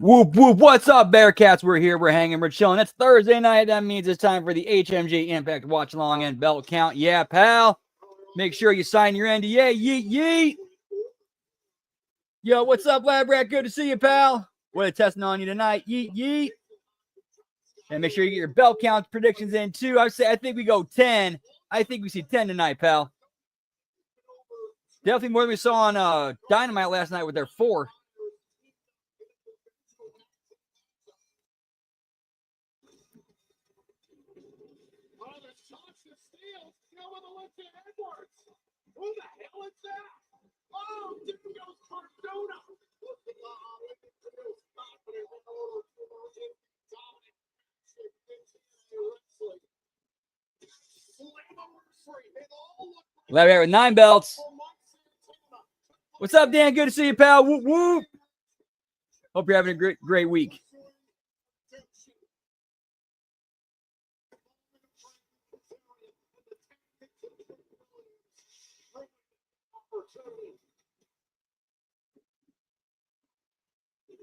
Whoop, whoop. What's up, Bearcats? We're here. We're hanging. We're chilling. It's Thursday night. That means it's time for the HMG Impact Watch Along and Belt Count. Yeah, pal. Make sure you sign your NDA. Yeet, yeet. Yo, what's up, Lab Rat? Good to see you, pal. What a testing on you tonight. Yeet, yeet. And make sure you get your belt count predictions in, too. I think we go 10. I think we see 10 tonight, pal. Definitely more than we saw on Dynamite last night with their 4. Who the hell is that? Oh, there goes Cardona. Lab Rat with 9 belts. What's up, Dan? Good to see you, pal. Whoop, whoop. Hope you're having a great week.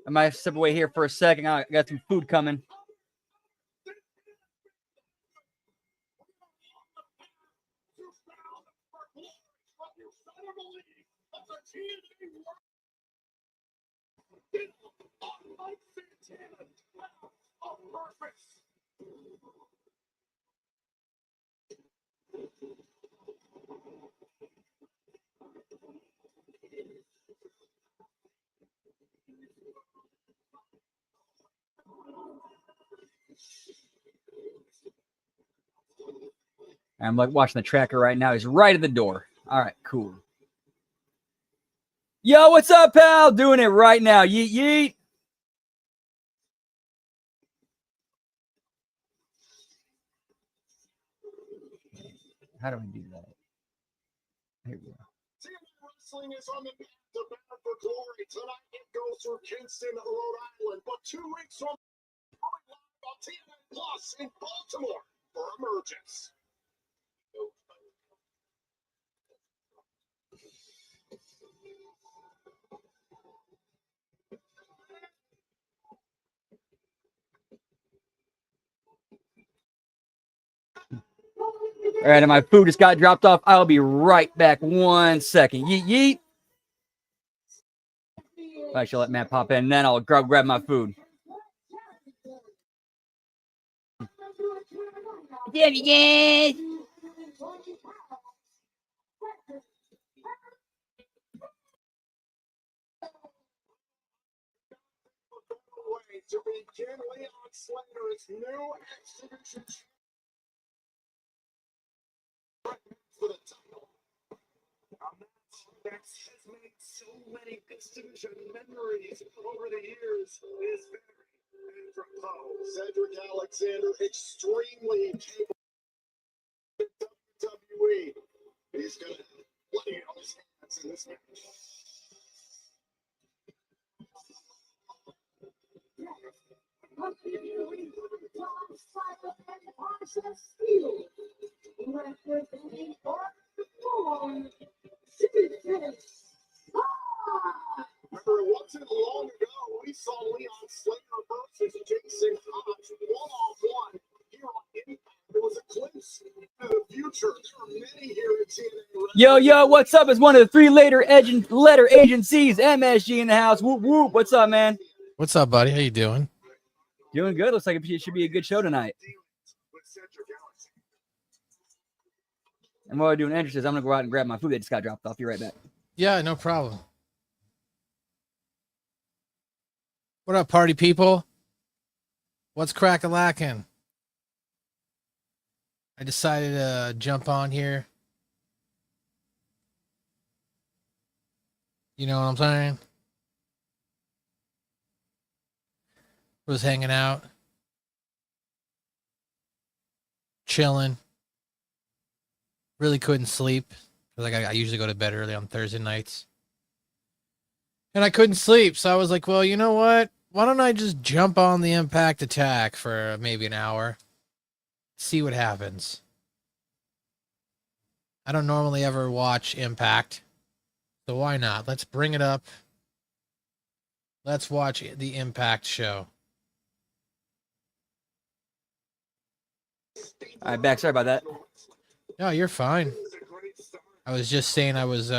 I might step away here for a second. I got some food coming. I'm like watching the tracker right now. He's right at the door. All right, cool. Yo, what's up, pal? Doing it right now. Yeet, yeet. How do I do that? Here we go. Wrestling is on the battle for glory. Tonight it goes through Kingston, Rhode Island. But 2 weeks from on TNN Plus in Baltimore for Emergence. All right, and my food just got dropped off. I'll be right back 1 second. Yeet, yeet. I shall let Matt pop in, and then I'll grab my food. There you go. To begin Leon Slater's new exhibition for the title. That has made so many exhibition memories over the years is very apropos. Cedric Alexander, extremely capable WWE. He's going to play on his hands in this match. Remember, it wasn't long ago we saw Leon Slater versus Jason Hodge one-on-one here on Impact. It was a glimpse into the future. There are many here at TNA. Yo, what's up? It's one of the 3 letter agencies, MSG in the house. Whoop, whoop. What's up, man? What's up, buddy? How you doing? Doing good. Looks like it should be a good show tonight. And while we're doing entrances, I'm going to go out and grab my food that just got dropped off. Be right back. Yeah, no problem. What up, party people? What's crack-a-lackin'? I decided to jump on here. You know what I'm saying? Was hanging out. Chilling. Really couldn't sleep. Like I usually go to bed early on Thursday nights. And I couldn't sleep. So I was like, well, you know what? Why don't I just jump on the Impact Attack for maybe an hour? See what happens. I don't normally ever watch Impact. So why not? Let's bring it up. Let's watch the Impact show. All right, back. Sorry about that. No, you're fine. I was just saying I was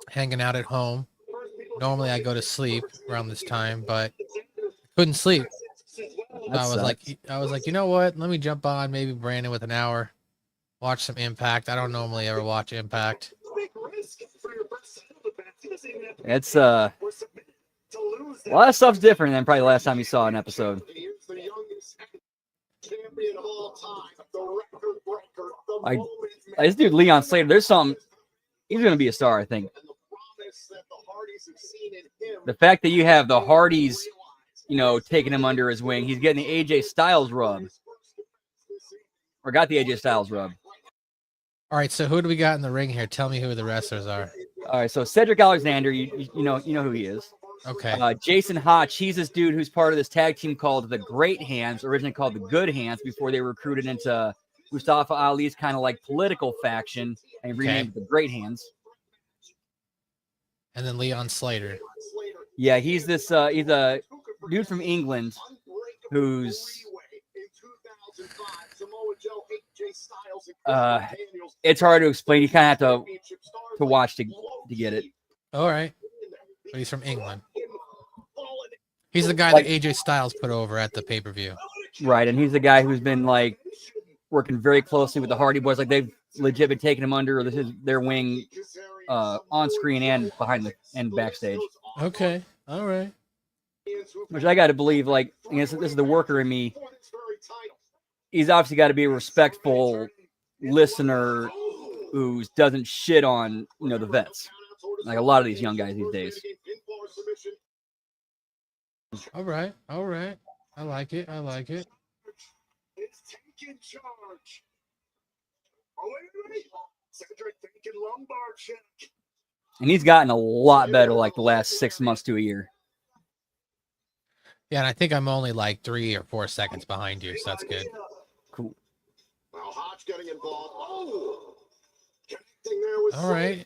hanging out at home. Normally I go to sleep around this time, but couldn't sleep. So I was like, you know what? Let me jump on maybe Brandon with an hour, watch some Impact. I don't normally ever watch Impact. It's a lot of stuff's different than probably the last time you saw an episode. Like this dude Leon Slater, there's something. He's gonna be a star, I think. The fact that you have the Hardys, taking him under his wing, he's getting the AJ Styles rub, or got the AJ Styles rub. All right, so who do we got in the ring here? Tell me who the wrestlers are. All right, so Cedric Alexander, you know who he is. Okay. Jason Hotch, he's this dude who's part of this tag team called the Great Hands, originally called the Good Hands, before they were recruited into Mustafa Ali's kind of like political faction and renamed the Great Hands. And then Leon Slater. Yeah, he's this he's a dude from England who's it's hard to explain. You kind of have to watch to get it. All right. But he's from England. He's the guy that AJ Styles put over at the pay-per-view. Right, and he's the guy who's been like working very closely with the Hardy Boys. Like they've legit been taking him under their wing on screen and behind and backstage. Okay. All right. Which I got to believe, like, this is the worker in me. He's obviously got to be a respectful listener who doesn't shit on, the vets. Like a lot of these young guys these days. All right. All right. I like it. I like it. And he's gotten a lot better like the last 6 months to a year. Yeah, and I think I'm only like 3 or 4 seconds behind you, so that's good. Cool. All right.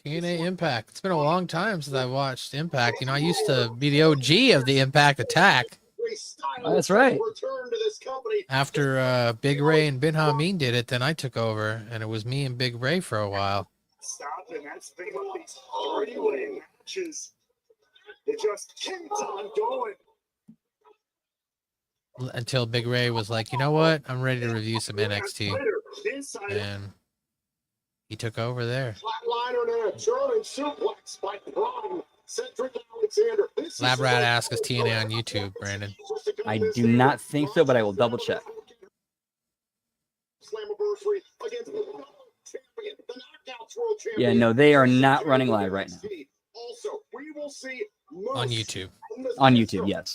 TNA Impact. It's been a long time since I watched Impact. I used to be the OG of the Impact Attack. Oh, that's right. After Big Ray and Ben Hameen did it, then I took over, and it was me and Big Ray for a while. That's the thing about these three-way matches. It just keeps on going. Until Big Ray was like, you know what? I'm ready to review some NXT. And he took over there. Lab Rat asks, is TNA on YouTube, Brandon? I do not think so, but I will double check. Yeah, no, they are not running live right now. On YouTube. On YouTube, yes.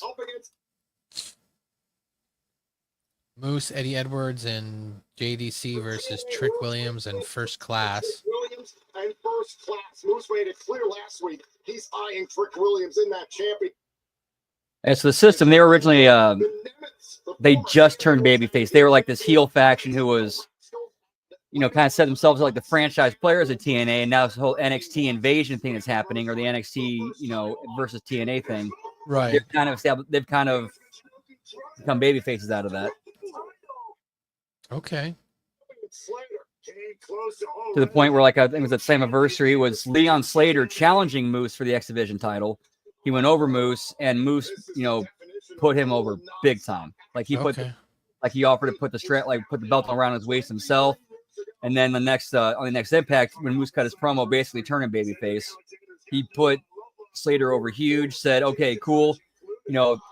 Moose, Eddie Edwards, and JDC versus Trick Williams and First Class. Williams and First Class. Moose made it clear last week. He's eyeing Trick Williams in that champion. As for the system, they were originally they just turned babyface. They were like this heel faction who was, kind of set themselves like the franchise players at TNA, and now this whole NXT invasion thing that's happening, or the NXT, versus TNA thing. Right. They've kind of become babyfaces out of that. Okay. To the point where, like, I think it was that same anniversary, was Leon Slater challenging Moose for the X Division title. He went over Moose, and Moose, put him over big time. Like he put, he offered to put the belt around his waist himself. And then on the next Impact, when Moose cut his promo, basically turning babyface, he put Slater over huge. Said, "Okay, cool.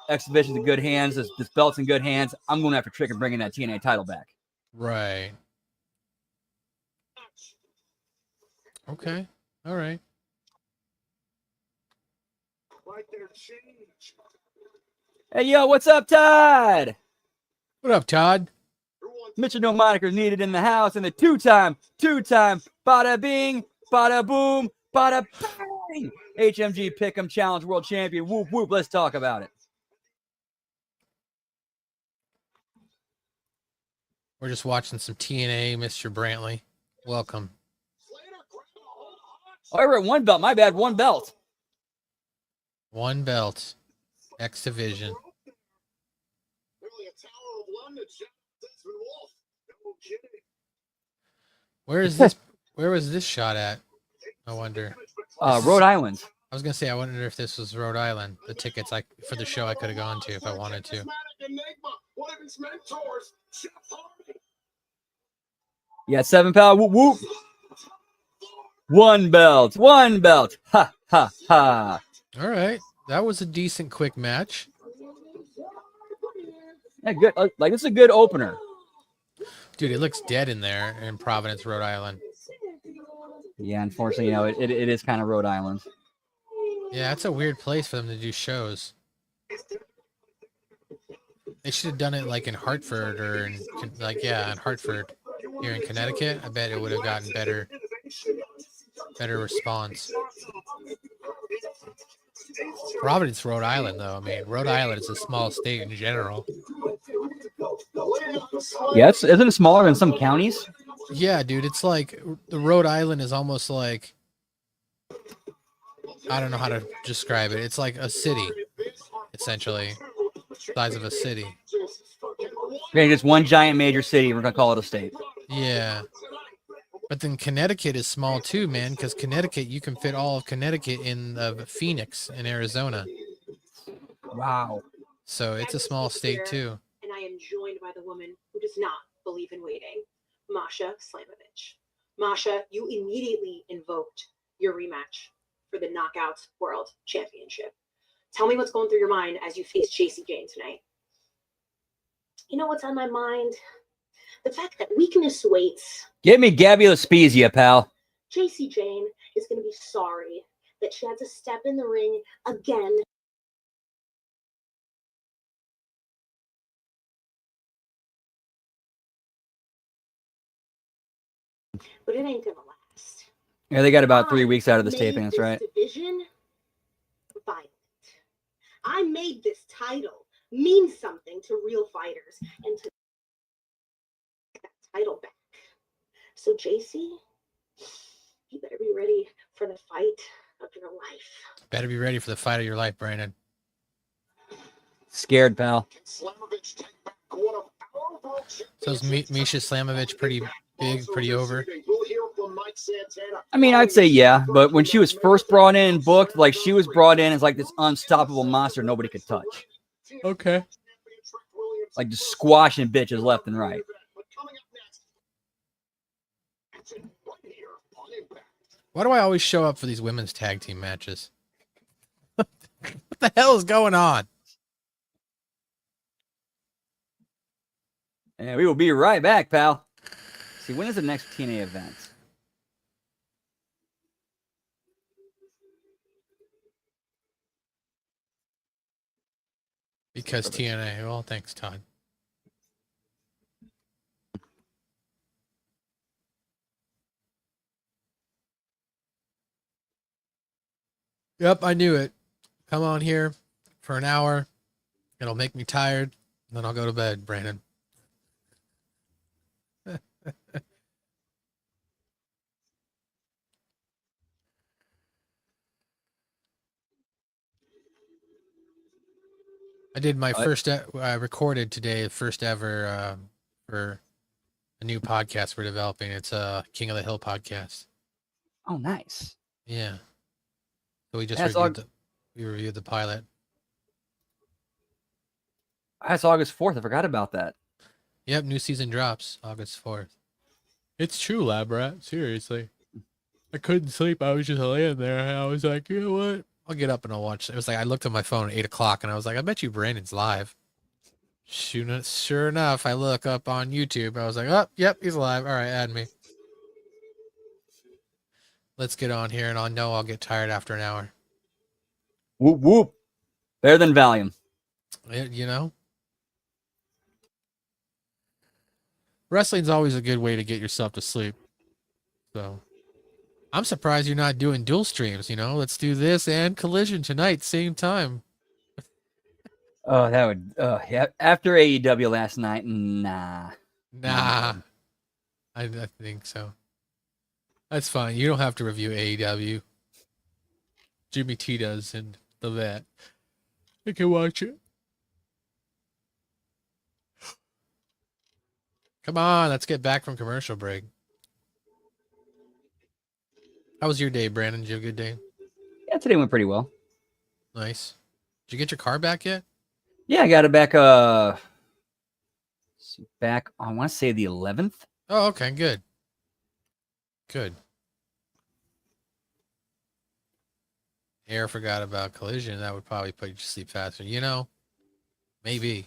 X Division's in good hands. This belt's in good hands. I'm going after Trick and bringing that TNA title back." Right. Okay. All right. Hey, yo, what's up, Todd? What up, Todd? Mr. No Monikers needed in the house, and the two-time, bada bing, bada boom, bada bang. HMG Pick'em Challenge World Champion. Whoop, whoop. Let's talk about it. We're just watching some TNA, Mr. Brantley. Welcome. Oh, I wrote one belt. My bad, one belt. One belt. X Division. Really a Tower of London. Desmond Wolf. No kidding. Where is this? Where was this shot at? I wonder. Rhode Island. I was gonna say, I wonder if this was Rhode Island. The tickets for the show I could have gone to if I wanted to. One of his mentors, Jeff Hardy. Yeah, 7 pal. Whoop whoop. One belt. One belt. Ha ha ha. All right, that was a decent quick match. Yeah, good. Like this is a good opener. Dude, it looks dead in there in Providence, Rhode Island. Yeah, unfortunately, it is kind of Rhode Island. Yeah, it's a weird place for them to do shows. They should have done it like in Hartford or in Hartford here in Connecticut. I bet it would have gotten better response. Providence, Rhode Island, though. I mean, Rhode Island is a small state in general. Yeah, isn't it smaller than some counties? Yeah, dude, it's like the Rhode Island is almost like, I don't know how to describe it. It's like a city, essentially, size of a city. Okay, just one giant major city. We're gonna call it a state. Yeah. But then Connecticut is small too, man, because Connecticut, you can fit all of Connecticut in Phoenix in Arizona. Wow. So it's a small state too. And I am joined by the woman who does not believe in waiting, Masha Slamovich. Masha, you immediately invoked your rematch for the Knockouts World Championship. Tell me what's going through your mind as you face JC Jane tonight. You know what's on my mind? The fact that weakness waits. Get me Gabby Laspezia, pal. JC Jane is going to be sorry that she had to step in the ring again. But it ain't going to last. Yeah, they got about 3 weeks out of this taping. That's right. Division violent. I made this title mean something to real fighters and to that title back. So JC, you better be ready for the fight of your life. Better be ready for the fight of your life, Brandon. Scared, pal. So is Misha Slamovich pretty big, pretty over? I mean, I'd say yeah, but when she was first brought in and booked, like she was brought in as like this unstoppable monster nobody could touch. Okay. Like just squashing bitches left and right. Why do I always show up for these women's tag team matches? What the hell is going on? And we will be right back, pal. See, when is the next TNA event? Because TNA. Well, thanks, Todd. Yep, I knew it. Come on here for an hour. It'll make me tired. Then I'll go to bed, Brandon. I did my first. I recorded today, the first ever for a new podcast we're developing. It's a King of the Hill podcast. Oh, nice. Yeah. So we just reviewed the pilot. That's August 4th. I forgot about that. Yep, new season drops August 4th. It's true, Lab Rat. Seriously. I couldn't sleep. I was just laying there. And I was like, you know what? I'll get up and I'll watch. It was like I looked at my phone at 8 o'clock and I was like, I bet you Brandon's live. Sure enough, I look up on YouTube. I was like, oh, yep, he's live. All right, add me. Let's get on here, and I'll get tired after an hour. Whoop, whoop. Better than Valium. You know? Wrestling's always a good way to get yourself to sleep. So, I'm surprised you're not doing dual streams, you know? Let's do this and Collision tonight, same time. Oh, that would... yeah. After AEW last night, nah. Nah. I think so. That's fine. You don't have to review AEW. Jimmy T does, and of that. I can watch it. Come on, let's get back from commercial break. How was your day, Brandon? Did you have a good day? Yeah, today went pretty well. Nice. Did you get your car back yet? Yeah, I got it back. Back on, I want to say the 11th. Oh, okay, good. Good. Air forgot about collision. That would probably put you to sleep faster. You know, maybe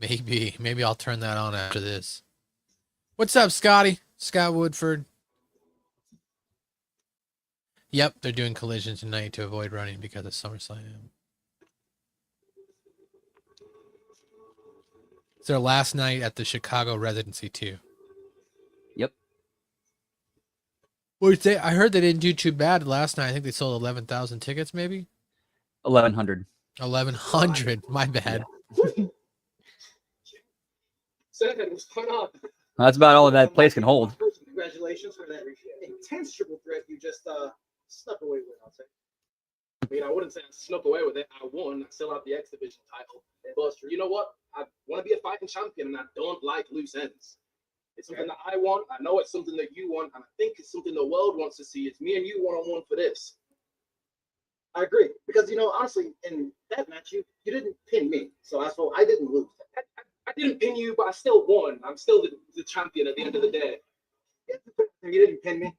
I'll turn that on after this. What's up, Scotty? Scott Woodford. Yep, they're doing collision tonight to avoid running because of SummerSlam. It's their last night at the Chicago residency too. Yep. Well, I heard they didn't do too bad last night. I think they sold 11,000 tickets, maybe 1,100. 1,100. My bad. That's about all that place can hold. Congratulations for that intense triple threat you just snuck away with, I'll say. I mean, I wouldn't say I snuck away with it. I won. I still have the X Division title. But you know what? I want to be a fighting champion, and I don't like loose ends. It's something that I want. I know it's something that you want, and I think it's something the world wants to see. It's me and you one-on-one for this. I agree. Because, honestly, in that match, you didn't pin me. So I didn't lose. I didn't pin you, but I still won. I'm still the champion at the end of the day. You didn't pin me.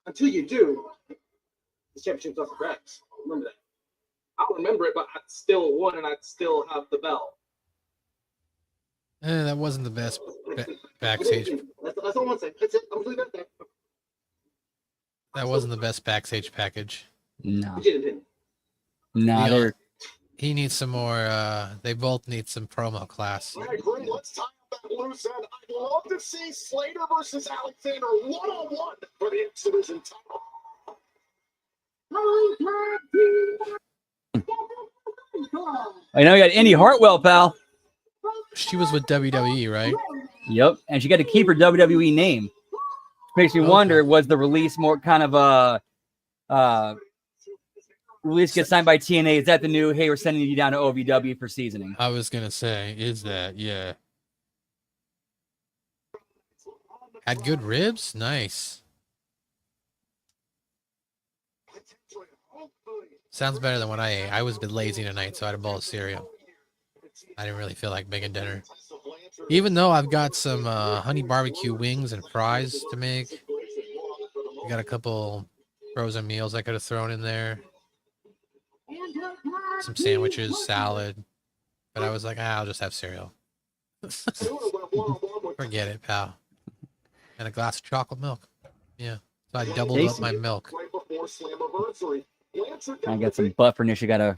Until you do, the championship's off the grabs. Remember that. I'll remember it, but I still won, and I still have the belt. That wasn't the best backstage. That's all I'm saying. That's it. I'm leaving it at that. That wasn't the best backstage package. No. You didn't pin me. No, He needs some more. They both need some promo class. I agree. Let's tie up that loose end. I'd love to see Slater versus Alexander one-on-one for the X Division title. I know you got Indy Hartwell, pal. She was with WWE, right? Yep, and she got to keep her WWE name. Makes me wonder, was the release more kind of release gets signed by TNA? Is that the new, hey, we're sending you down to OVW for seasoning? I was gonna say, is that, yeah. Had good ribs? Nice. Sounds better than what I ate. I was a bit lazy tonight, so I had a bowl of cereal. I didn't really feel like making dinner. Even though I've got some honey barbecue wings and fries to make. I got a couple frozen meals I could have thrown in there. Some sandwiches, salad. But I was like, I'll just have cereal. Forget it, pal. And a glass of chocolate milk. Yeah. So I doubled up my milk. I got some bufferness. You got to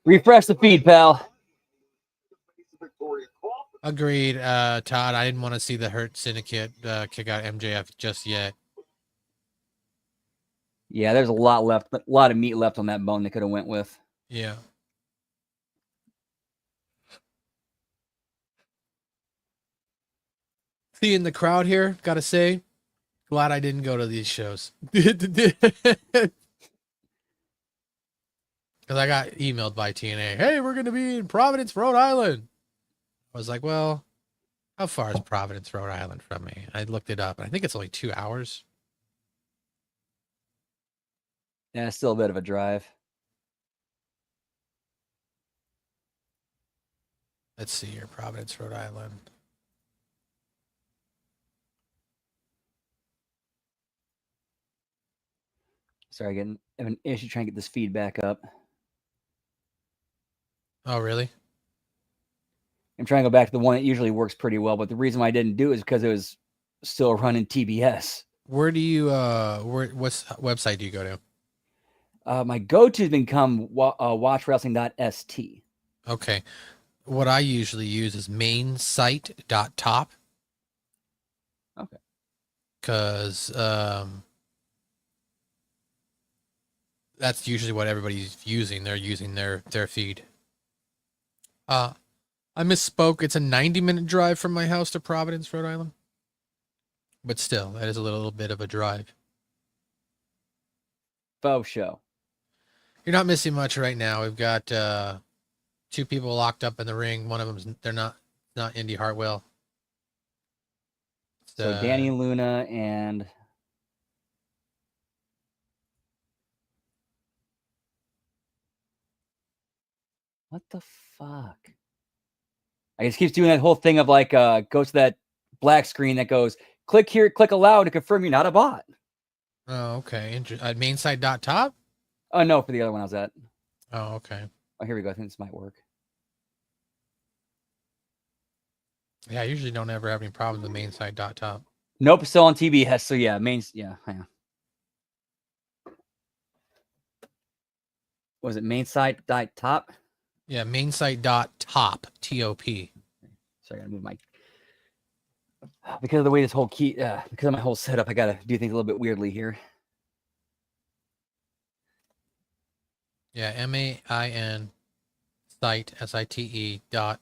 refresh the feed, pal. Agreed, Todd. I didn't want to see the Hurt Syndicate kick out MJF just yet. Yeah, there's a lot left, a lot of meat left on that bone they could have went with. Yeah. Seeing the crowd here, gotta say, glad I didn't go to these shows. Because I got emailed by TNA. Hey, we're going to be in Providence, Rhode Island. I was like, well, how far is Providence, Rhode Island from me? I looked it up, and I think it's only 2 hours. Yeah, it's still a bit of a drive. Let's see here, Providence, Rhode Island. Sorry, I have an issue trying to get this feedback up. Oh, really? I'm trying to go back to the one that usually works pretty well, but the reason why I didn't do it is because it was still running TBS. Where do you, what website do you go to? My go-to has become watchwrestling.st. Okay. What I usually use is mainsite.top. Okay. Because that's usually what everybody's using. They're using their feed. I misspoke. It's a 90-minute drive from my house to Providence, Rhode Island. But still, that is a little bit of a drive. Faux show. You're not missing much right now. We've got 2 people locked up in the ring. One of them's they're not Indy Hartwell. So Danny Luna and what the fuck? I just keeps doing that whole thing of like goes to that black screen that goes click here, click allow to confirm you're not a bot. Oh, okay. Main site .top? Oh no, for the other one I was at. Oh, okay. Oh, here we go. I think this might work. Yeah, I usually don't ever have any problems with main site .top. Nope, still on TBS. So yeah, yeah. Was it main site top? Yeah, main site .top TOP. So I gotta move my because of the way this whole key because of my whole setup, I gotta do things a little bit weirdly here. Yeah, MAIN site SITE .top.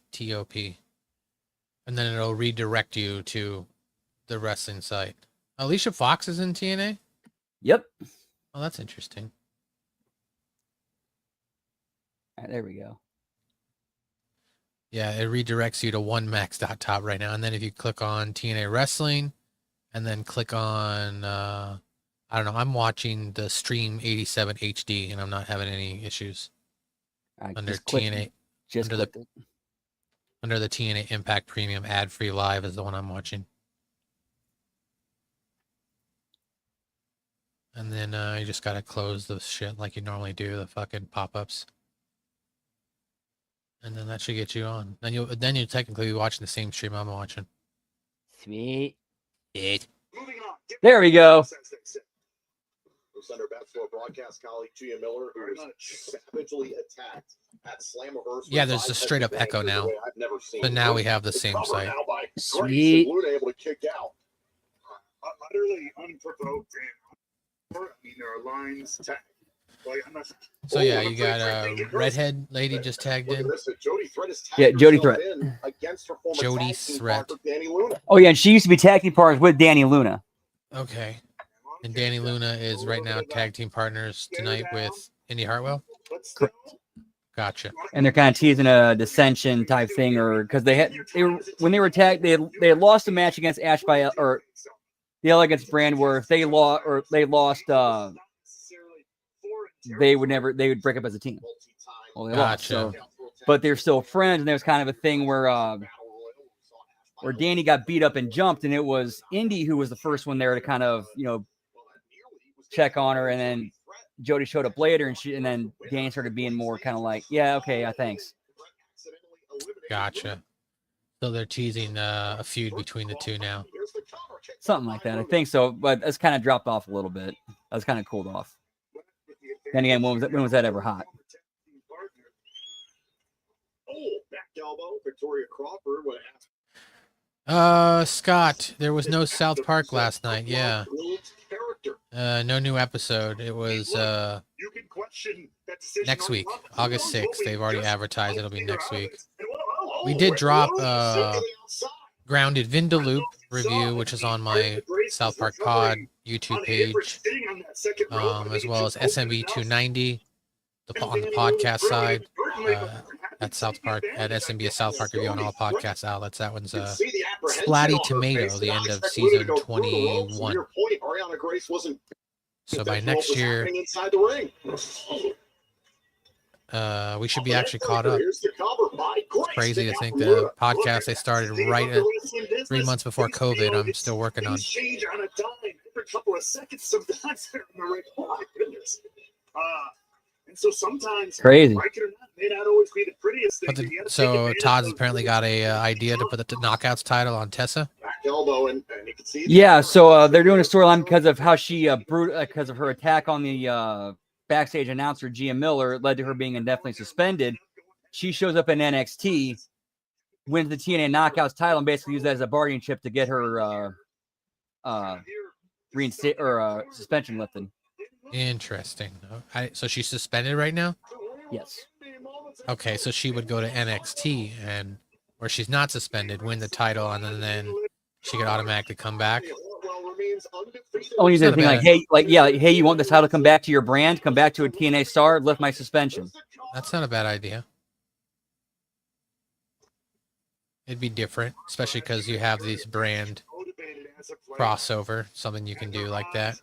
And then it'll redirect you to the wrestling site. Alicia Fox is in TNA? Yep. Oh, that's interesting. All right, there we go. Yeah, it redirects you to onemax.top right now. And then if you click on TNA Wrestling and then click on, I don't know, I'm watching the Stream 87 HD and I'm not having any issues. Under TNA. Under the TNA Impact Premium ad-free live is the one I'm watching. And then you just got to close the shit like you normally do, the fucking pop-ups. And then that should get you on. Then you'll technically be watching the same stream I'm watching. Sweet. It. Moving on. There we go. Center Bachelor broadcast colleague Gia Miller, who was savagely attacked at Slammiversary. Yeah, there's a straight up echo now. But now we have the same site. Sweet. Luna able to kick out. Utterly unprovoked. I mean, there are lines tagged. Like, I'm not... So yeah, you got a redhead lady just tagged in. Yeah, Jody Threat. Jody Threat. Oh yeah, and she used to be tag team partners with Danny Luna. Okay. And Danny Luna is right now tag team partners tonight with Indy Hartwell. Correct. Gotcha. And they're kind of teasing a dissension type thing, or because when they were tagged, they had lost a match against Ash by or the Elegance brand, where if they lost they would break up as a team. Well, they lost, so, but they're still friends, and there was kind of a thing where Danny got beat up and jumped, and it was Indy who was the first one there to kind of check on her, and then Jody showed up later, and then Danny started being more kind of like, yeah, okay, thanks. Gotcha. So they're teasing a feud between the two now. Something like that, I think so. But it's kind of dropped off a little bit. I was kind of cooled off. Then again, when was that ever hot? Oh, back elbow, Victoria Crawford would ask. Scott, there was no South Park last night. Yeah. No new episode. It was next week, August 6th. They've already advertised it'll be next week. We did drop Grounded Vindaloop review, which is on my South Park Pod YouTube page, as well as SMB 290 on the podcast side. At South Park, at SMB South Park review on all podcast outlets. That one's Splatty Tomato, the end of season 21. So by next year, we should be actually caught up. It's crazy to think the podcast they started right at 3 months before COVID, I'm still working on. And so sometimes, crazy. Like it or not, may not always be the prettiest thing. So Todd's apparently got a idea to put the Knockouts title on Tessa. Yeah, so they're doing a storyline because of how she because of her attack on the backstage announcer Gia Miller led to her being indefinitely suspended. She shows up in NXT, wins the TNA Knockouts title, and basically uses that as a bargaining chip to get her suspension lifted. Interesting. So she's suspended right now? Yes. Okay, so she would go to NXT where she's not suspended, win the title, and then she could automatically come back. Only It's not the a thing like, bad- hey, like, yeah, like, hey, you want this title to come back to your brand, come back to a TNA star, lift my suspension. That's not a bad idea. It'd be different, especially because you have these brand crossover, something you can do like that.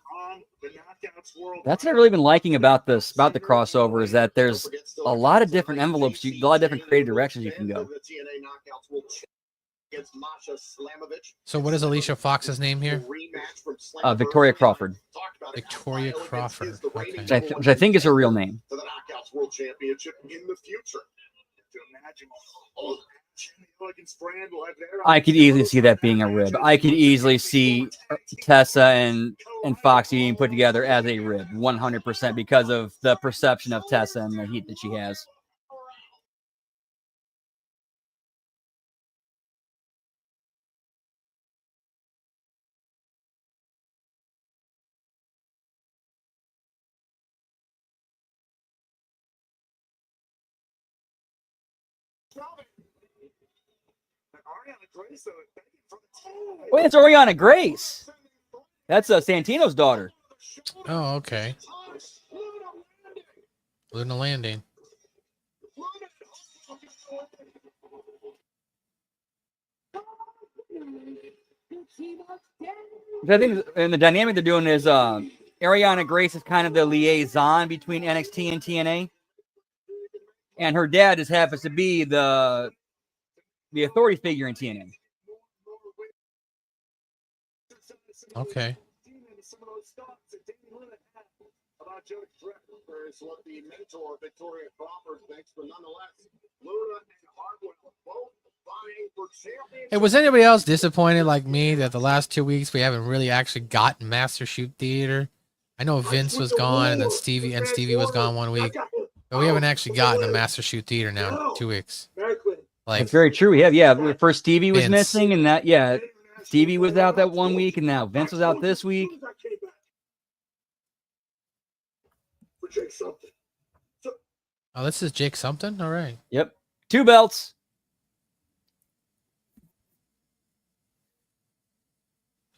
That's what I've really been liking about the crossover is that there's a lot of different envelopes, a lot of different creative directions you can go. So what is Alicia Fox's name here? Victoria Crawford, Victoria Crawford. Okay. which I think is her real name. For the Knockouts World Championship in the future. I could easily see that being a rib. I could easily see Tessa and Foxy being put together as a rib, 100%, because of the perception of Tessa and the heat that she has. Wait, it's Oriana Grace. That's Santino's daughter. Oh, okay. Luna Landing. I think, and the dynamic they're doing is Ariana Grace is kind of the liaison between NXT and TNA, and her dad just happens to be the authority figure in TNA. Okay. What the mentor Victoria Crawford thinks, but nonetheless, Luna and Hartwell both vying for championship. Hey, was anybody else disappointed like me that the last 2 weeks we haven't really actually gotten Master Shoot Theater? I know Vince was gone and then Stevie was gone 1 week, but we haven't actually gotten a Master Shoot Theater now in 2 weeks. Like, That's very true. We have, yeah. First Stevie was Vince. missing, and that, yeah, Stevie was out that 1 week, and now Vince was out this week. oh, this is Jake something. All right. Yep, 2 belts.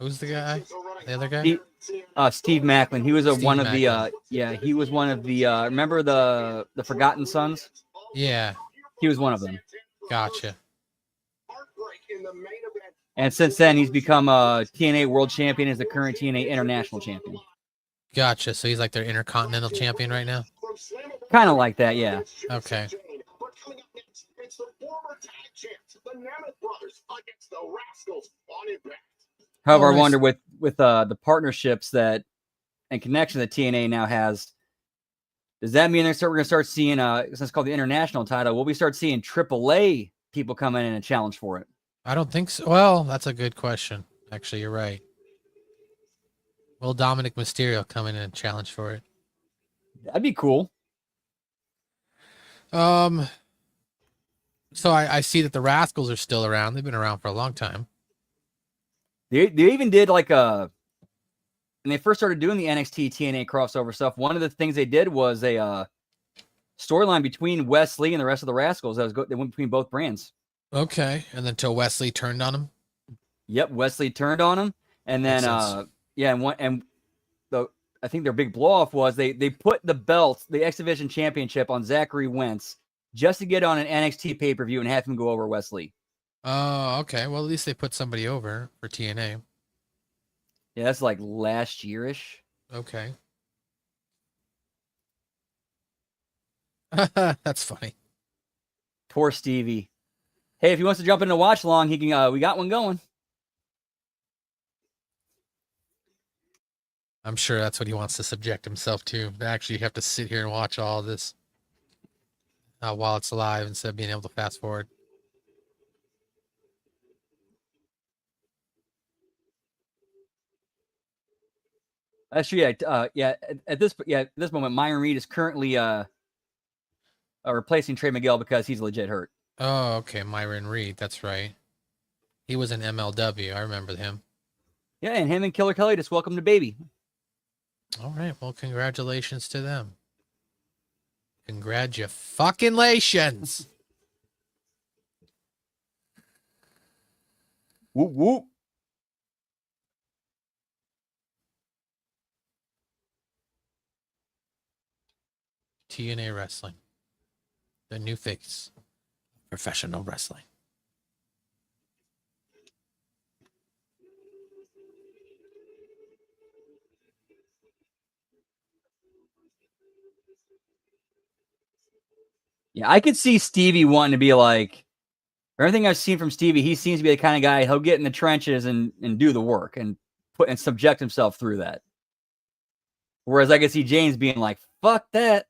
Who's the guy? The other guy? Steve Macklin. He was Steve one of Macklin. he was one of the. Remember the Forgotten Sons? Yeah. He was one of them. Gotcha. And since then, he's become a TNA World Champion, as the current TNA International Champion. Gotcha. So he's like their Intercontinental Champion right now? Kind of like that, yeah. Okay. It's the former tag champs, the Nemeth brothers, against the Rascals on Impact. However, I Nice. wonder with the partnerships that and connection that TNA now has, does that mean we're going to start seeing since it's called the International title, will we start seeing AAA people come in and challenge for it? I don't think so. Well, that's a good question. Actually, you're right. Will Dominic Mysterio come in and challenge for it? That'd be cool. So I see that the Rascals are still around. They've been around for a long time. They even did like when they first started doing the NXT TNA crossover stuff, one of the things they did was a storyline between Wesley and the rest of the Rascals. They went between both brands. Okay. And then until Wesley turned on him. Yep, Wesley turned on him, and then I think their big blow off was they put the belt, the X Division Championship, on Zachary Wentz just to get on an NXT pay per view and have him go over Wesley. Oh, okay. Well, at least they put somebody over for TNA. Yeah, that's like last yearish. Okay. That's funny. Poor Stevie. Hey, if he wants to jump in a watch along, he can. We got one going. I'm sure that's what he wants to subject himself to. Actually, you have to sit here and watch all this while it's live instead of being able to fast forward. That's true. Yeah. At this moment, Myron Reed is currently replacing Trey Miguel because he's legit hurt. Oh, okay. Myron Reed. That's right. He was in MLW. I remember him. Yeah, and him and Killer Kelly just welcomed a baby. All right. Well, congratulations to them. Congratulations. Whoop whoop. TNA Wrestling. The new face of professional wrestling. Yeah, I could see Stevie wanting to be like, everything I've seen from Stevie, he seems to be the kind of guy he'll get in the trenches and do the work and subject himself through that. Whereas I could see James being like, fuck that.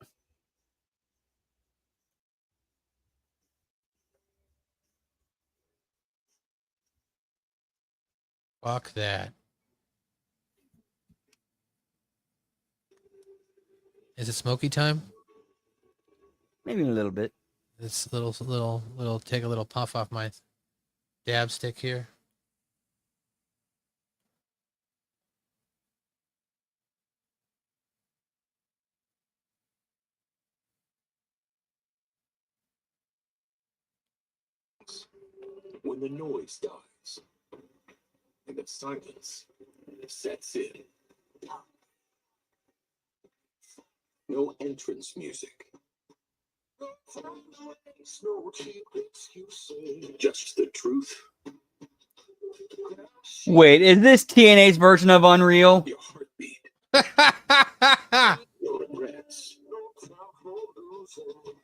Fuck that. Is it smoky time? Maybe a little bit. This little take a little puff off my dab stick here. When the noise dies and the silence sets in. No entrance music. No cheap excuses. Just the truth. Wait, is this TNA's version of Unreal? Your heartbeat. Your regrets.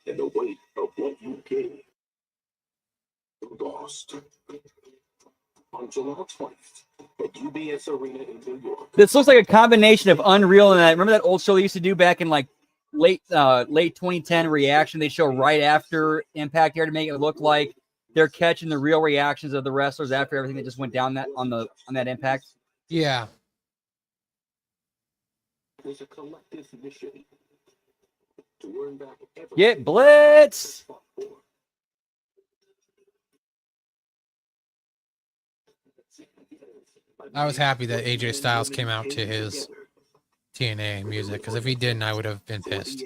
And the weight of what you gave. Lost. On July 20th at UBS Arena in New York. This looks like a combination of Unreal and that. Remember that old show they used to do back in like late 2010 reaction? They show right after Impact here to make it look like they're catching the real reactions of the wrestlers after everything that just went down that on that Impact. Yeah. There's a collective mission to earn back everything. Get Blitz! I was happy that AJ Styles came out to his TNA music, because if he didn't, I would have been pissed.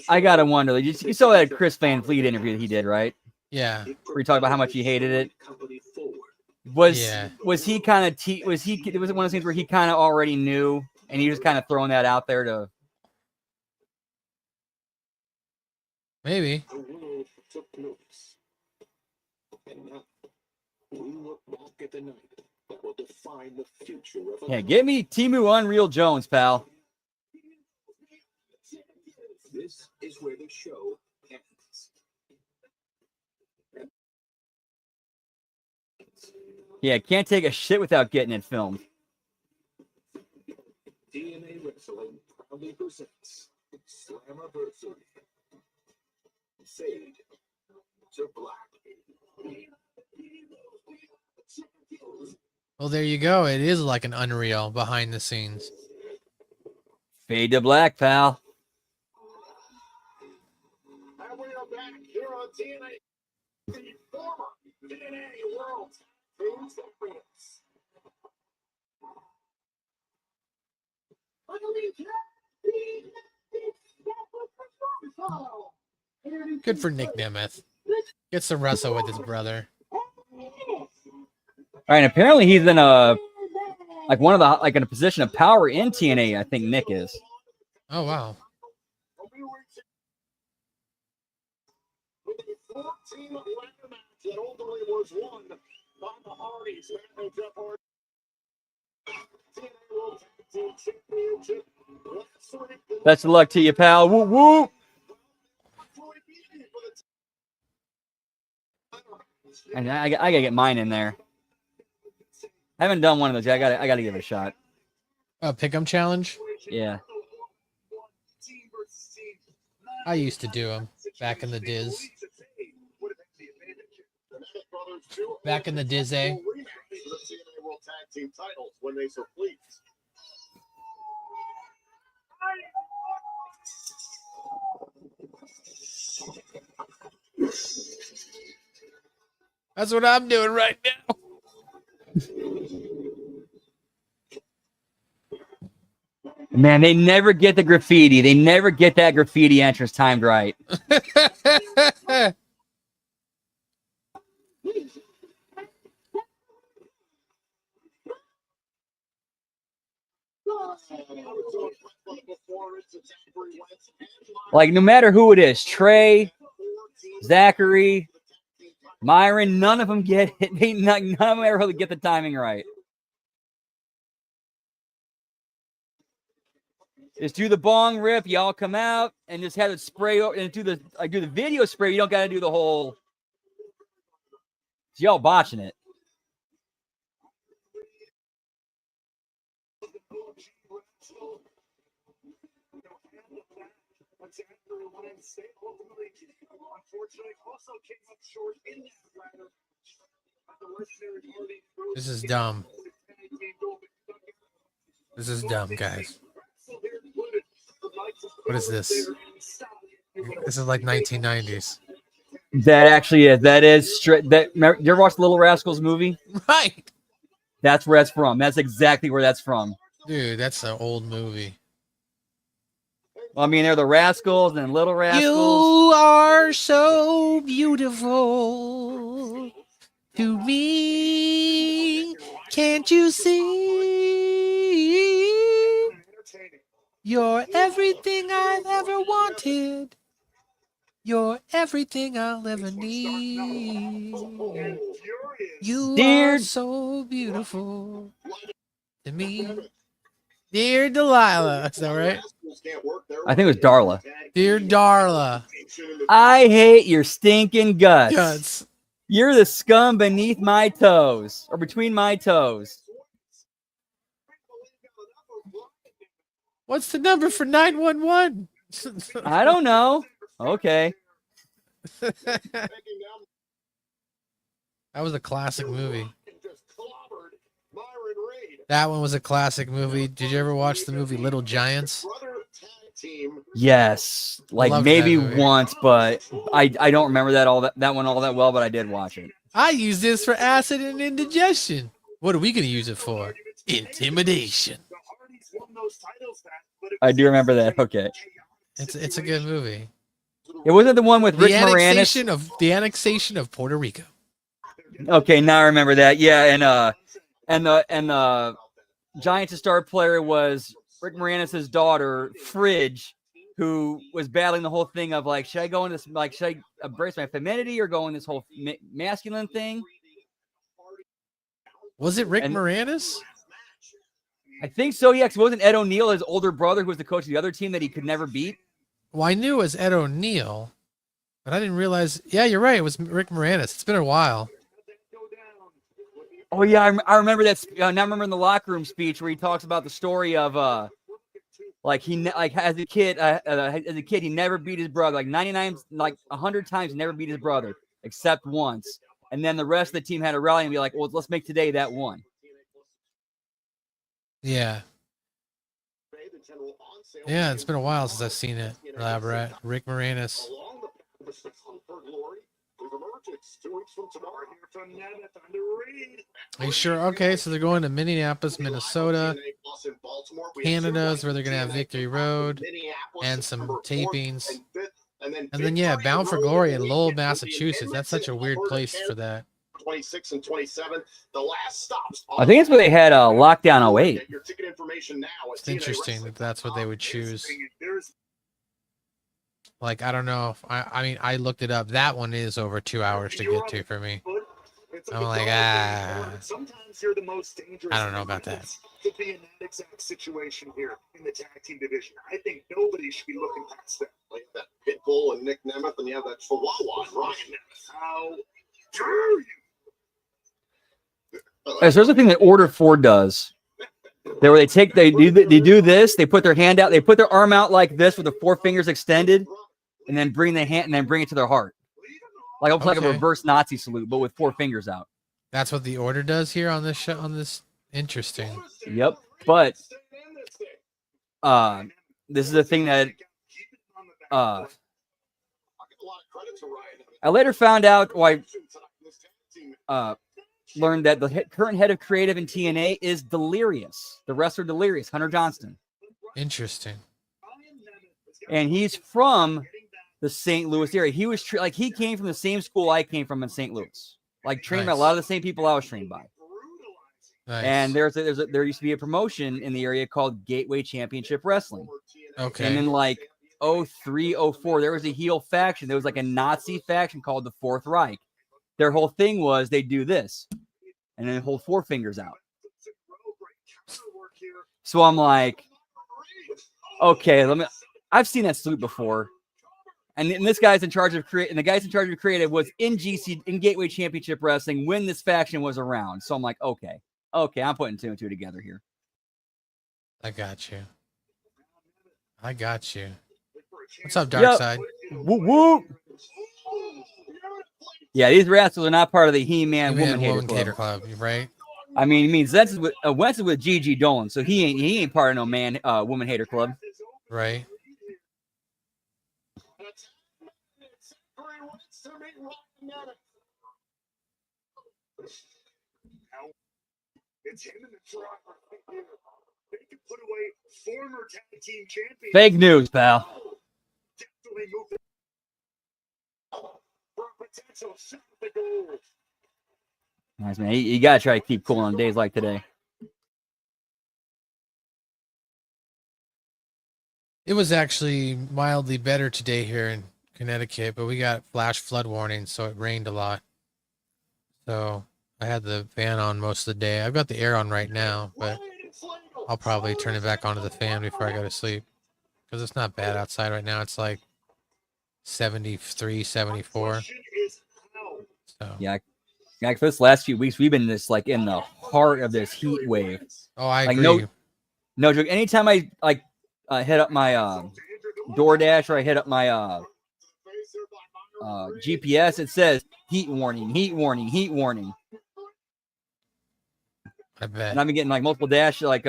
I gotta wonder. You saw that Chris Van Fleet interview that he did, right? Yeah. Where he talked about how much he hated it. Was he kind of was it one of those things where he kind of already knew and he was kind of throwing that out there to maybe. The world took notice. And now we look back at the night that will define the future of get me Timu Unreal Jones, pal. This is where the show ends. Yeah, can't take a shit without getting it filmed. TNA Wrestling proudly presents Slammiversary. Fade to Black. Well, there you go. It is like an Unreal behind the scenes. Fade to black, pal. And we are back here on TNA. The former TNA World Team Champions. Good for Nick Nemeth. Gets to wrestle with his brother. All right, and apparently he's in a in a position of power in TNA. I think Nick is. Oh wow. Best of luck to you, pal. Woo woo. And I gotta get mine in there. I haven't done one of those yet. I gotta give it a shot. Pick'em challenge? Yeah. I used to do them back in the Diz. Back in the Diz, eh? That's what I'm doing right now. Man, they never get the graffiti. They never get that graffiti entrance timed right. Like, no matter who it is, Trey, Zachary, Myron, none of them get it. None of them ever really get the timing right. Just do the bong rip, y'all come out, and just have it spray over, and do the video spray. You don't got to do the whole. It's y'all botching it. This is dumb. This is dumb, guys. What is this? This is like 1990s. That actually is. That is straight. That you ever watch the Little Rascals movie? Right. That's where that's from. That's exactly where that's from. Dude, that's an old movie. Well, I mean, they're the Rascals and Little Rascals. You are so beautiful to me. Can't you see? You're everything I've ever wanted. You're everything I'll ever need. You Dear- are so beautiful to me. Dear Delilah. Is that right? I think it was Darla. Dear Darla. I hate your stinking guts. Guts. You're the scum beneath my toes, or between my toes. What's the number for 911? I don't know. Okay. That was a classic movie. That one was a classic movie. Did you ever watch the movie Little Giants? Yes, like Loved maybe that movie. once, but I don't remember that one all that well. But I did watch it. I use this for acid and indigestion. What are we going to use it for? Intimidation. I do remember that. Okay, It's a good movie. it wasn't the one with Rick Moranis. The annexation of Puerto Rico. Okay, now I remember that. Yeah, and the Giants' star player was Rick Moranis' daughter, Fridge, who was battling the whole thing of like, should I go in this, like, should I embrace my femininity or go in this whole masculine thing? Was it Rick Moranis? I think so, yeah, because it wasn't Ed O'Neill, his older brother, who was the coach of the other team that he could never beat. Well, I knew it was Ed O'Neill, but I didn't realize. Yeah, you're right. It was Rick Moranis. It's been a while. Oh yeah, I remember that. Now I remember in the locker room speech where he talks about the story of as a kid he never beat his brother, like 99, like 100 times he never beat his brother except once, and then the rest of the team had to rally and be like, well, let's make today that one. Yeah. Yeah, it's been a while since I've seen it. Elaborate. Rick Moranis. Are you sure? Okay, so they're going to Minneapolis, Minnesota. Canada is where they're going to have Victory Road and some tapings. And then, yeah, Bound for Glory in Lowell, Massachusetts. That's such a weird place for that. 26 and 27. The last stops. I think it's where they had lockdown 08. It's interesting that that's what they would choose. Like, I don't know. I mean, I looked it up. That one is over 2 hours to get to for me. I'm like, I don't know about that. To be in that exact situation here in the tag team division, I think nobody should be looking past that. Like that Pitbull and Nick Nemeth, and you have that Chihuahua and Ryan Nemeth. How dare you? So there's a thing that Order 4 does. They do this. They put their hand out. They put their arm out like this with the 4 fingers extended, and then bring the hand and then bring it to their heart, like almost like a reverse Nazi salute, but with 4 fingers out. That's what the Order does here on this show. On this, interesting. Yep. But this is a thing that I later found out. Why learned that the current head of creative in TNA is Delirious, the wrestler Delirious, Hunter Johnston. Interesting. And he's from the St. Louis area. He was he came from the same school I came from in St. Louis. Like trained by a lot of the same people I was trained by. Nice. And there used to be a promotion in the area called Gateway Championship Wrestling. Okay. And in like 03, 04, there was a heel faction. There was like a Nazi faction called the Fourth Reich. Their whole thing was they do this and then hold four fingers out. So I'm like, okay, I've seen that salute before. And this guy's in charge of creating. And the guy's in charge of creative was in Gateway Championship Wrestling when this faction was around. So I'm like, okay, I'm putting two and two together here. I got you. What's up, Darkside? Whoop whoop. Yeah, these rascals are not part of the He-Man Woman Hater Club. Right? I mean, Wentz is with Gigi Dolan, so he ain't part of no woman hater club. Right. It's him in the truck. They can put away former tag team champions. Fake news, pal. Definitely move for a potential shot at the goal. Nice, man. You got to try to keep cool on days like today. It was actually mildly better today here in Connecticut, but we got flash flood warnings, so it rained a lot. So I had the fan on most of the day. I've got the air on right now, but I'll probably turn it back onto the fan before I go to sleep because it's not bad outside right now. It's like 73, 74. So Yeah, for this last few weeks, we've been this like in the heart of this heat wave. Oh, I like, agree. No joke. Anytime I hit up my DoorDash or I hit up my GPS, it says heat warning, heat warning, heat warning. I bet. And I've been getting like multiple dash like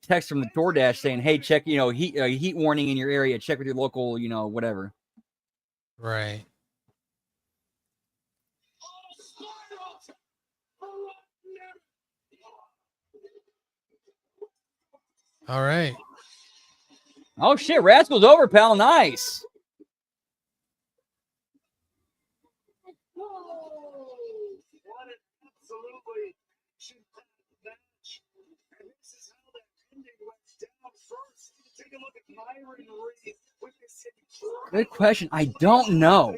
text from the DoorDash saying, "Hey, check heat warning in your area. Check with your local whatever." Right. All right. Oh shit, Rascal's over, pal. Nice. Good question. I don't know.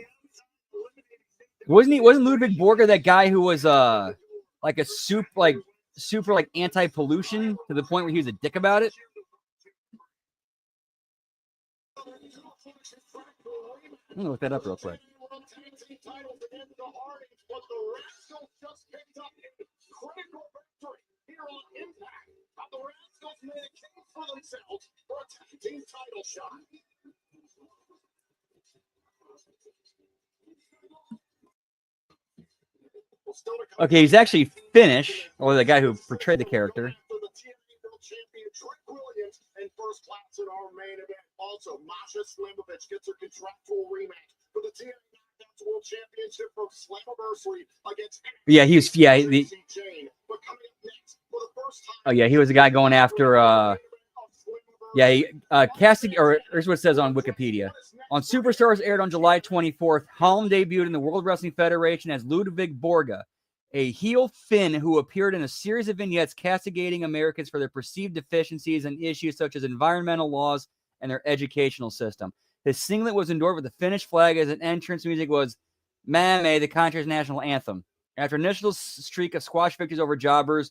Wasn't Ludwig Borger that guy who was like a super anti-pollution to the point where he was a dick about it? I'm gonna look that up real quick. Okay, he's actually Finnish, or the guy who portrayed the character. In first class in our main event. Also, Masha Slamovich gets her contractual rematch for the TNA Knockouts World Championship from Slammiversary against. Yeah, he was. He was the guy going after. Casting, or here's what it says on Wikipedia. On Superstars, aired on July 24th, Holm debuted in the World Wrestling Federation as Ludwig Borga, a heel Finn who appeared in a series of vignettes castigating Americans for their perceived deficiencies and issues such as environmental laws and their educational system. His singlet was endorsed with the Finnish flag as an entrance music was Mame, the country's national anthem. After an initial streak of squash victories over jobbers,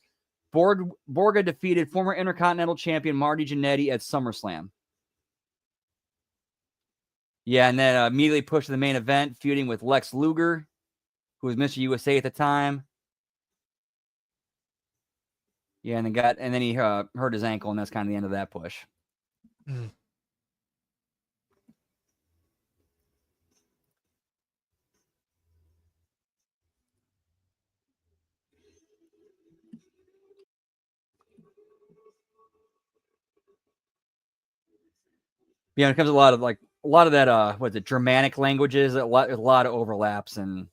Borga defeated former Intercontinental Champion Marty Jannetty at SummerSlam. Yeah, and then immediately pushed to the main event, feuding with Lex Luger, who was Mr. USA at the time. Yeah, and then he hurt his ankle, and that's kind of the end of that push. Mm. Yeah, it comes a lot of that Germanic languages, a lot of overlaps and.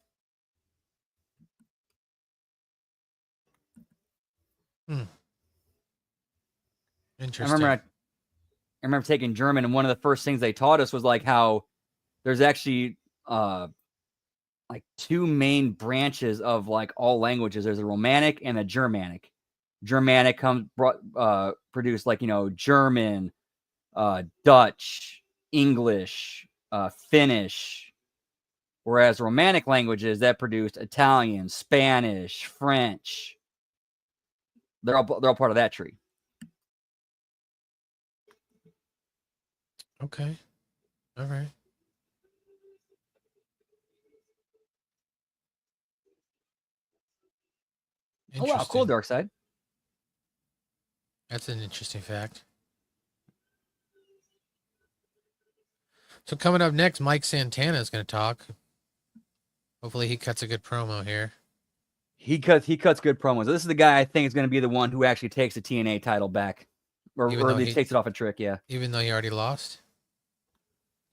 Interesting. I remember taking German, and one of the first things they taught us was like how there's actually like two main branches of like all languages. There's a Romanic and a Germanic. Germanic produced like, German, Dutch, English, Finnish. Whereas Romanic languages that produced Italian, Spanish, French. They're all part of that tree. Okay. All right. Oh wow, cool, Dark Side. That's an interesting fact. So coming up next, Mike Santana is going to talk. Hopefully he cuts a good promo here. He cuts good promos. This is the guy I think is going to be the one who actually takes the TNA title back, or at least takes it off a Trick. Yeah. Even though he already lost.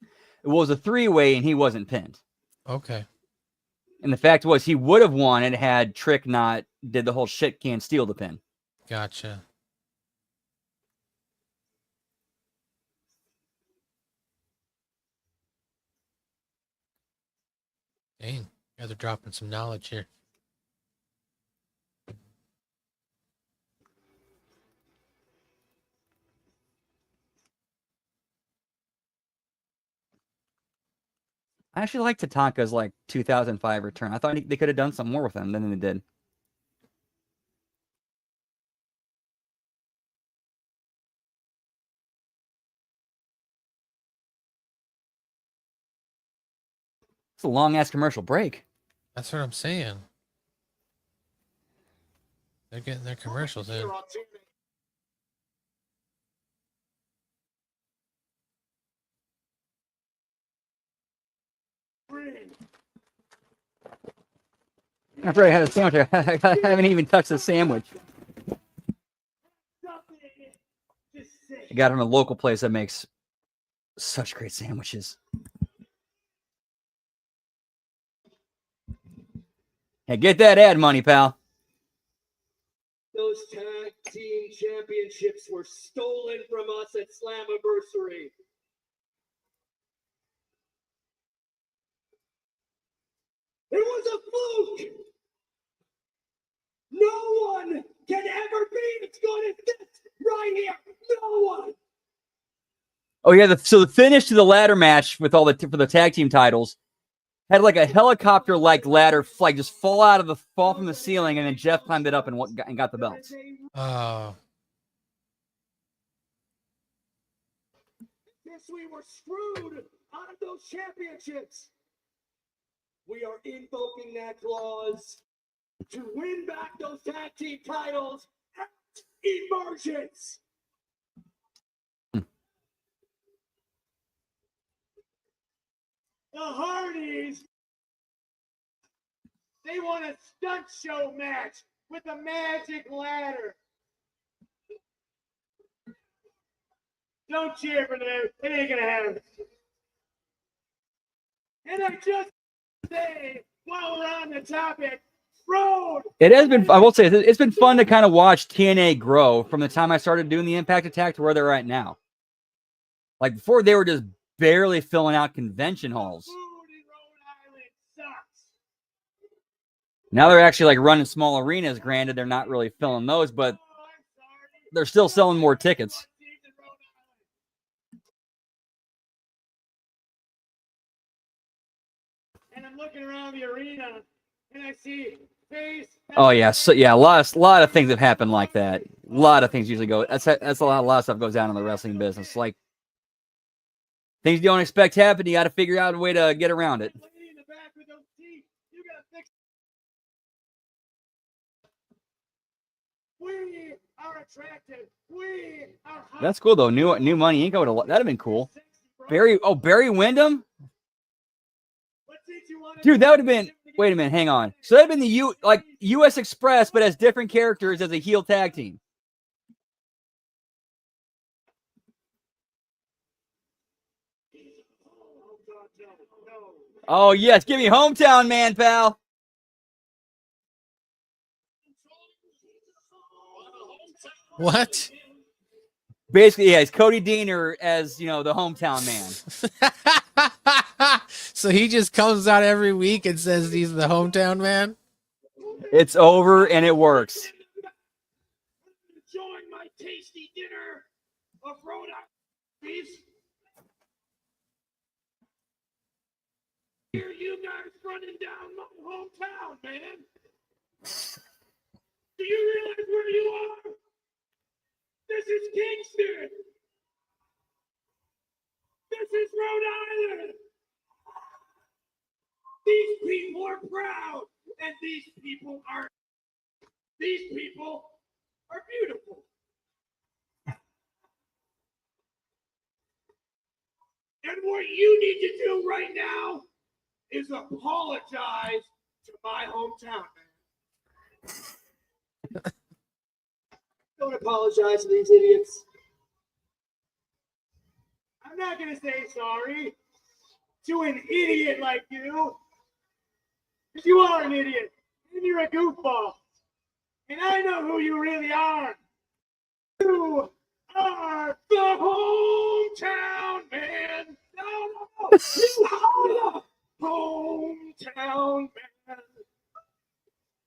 It was a 3-way and he wasn't pinned. Okay. And the fact was he would have won it had Trick not did the whole shit can't steal the pin. Gotcha. Dang, you guys are dropping some knowledge here. I actually like Tatanka's 2005 return. I thought they could have done some more with him than they did. It's a long-ass commercial break. That's what I'm saying. They're getting their commercials in. After I had a sandwich, I haven't even touched the sandwich. I got it from a local place that makes such great sandwiches. Hey, get that ad money, pal. Those tag team championships were stolen from us at Slammiversary. It was a fluke. No one can ever be as good as this right here. No one. Oh yeah, so the finish to the ladder match with for the tag team titles had a helicopter ladder just fall from the ceiling, and then Jeff climbed it up and got the belts. Oh. Yes, we were screwed out of those championships. We are invoking that clause to win back those tag team titles at Emergence. The Hardys, they want a stunt show match with a magic ladder. Don't cheer for them. It ain't gonna happen. And I just say, while we're on the topic, Road. It has been, I will say, it's been fun to kind of watch TNA grow from the time I started doing the Impact Attack to where they're at now. Before, they were just barely filling out convention halls. Now they're actually running small arenas. Granted, they're not really filling those, but they're still selling more tickets. And I'm looking around the arena and I see face. Oh yeah, so yeah, a lot of things have happened like that. A lot of things usually go. That's a lot of stuff goes down in the wrestling business. Things you don't expect happen, you got to figure out a way to get around it. We are attractive. We are hot. That's cool though. New Money Inc. That'd have been cool. Barry Windham. Dude, that would have been. Wait a minute, hang on. So that'd been the U.S. Express, but as different characters as a heel tag team. Oh yes, give me Hometown Man, pal. What? Basically, yeah, it's Cody Deaner as the Hometown Man. So he just comes out every week and says he's the Hometown Man? It's over and it works. Hear you guys running down my hometown, man. Do you realize where you are? This is Kingston. This is Rhode Island. These people are proud, and these people are beautiful. And what you need to do right now is apologize to my hometown, man. Don't apologize to these idiots. I'm not gonna say sorry to an idiot like you. Because you are an idiot. And you're a goofball. And I know who you really are. You are the hometown man. No. You are the hometown man.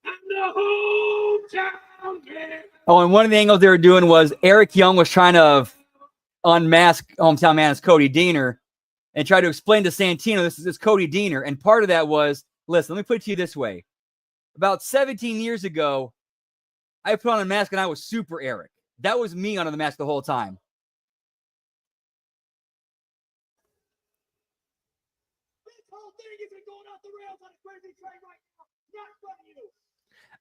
I'm the hometown man. Oh, and one of the angles they were doing was Eric Young was trying to unmask hometown man as Cody Deaner and try to explain to Santino this is Cody Deaner. And part of that was, listen, let me put it to you this way. About 17 years ago, I put on a mask and I was Super Eric. That was me under the mask the whole time. This whole thing isn't going off the rails on a crazy train right now. Not from you.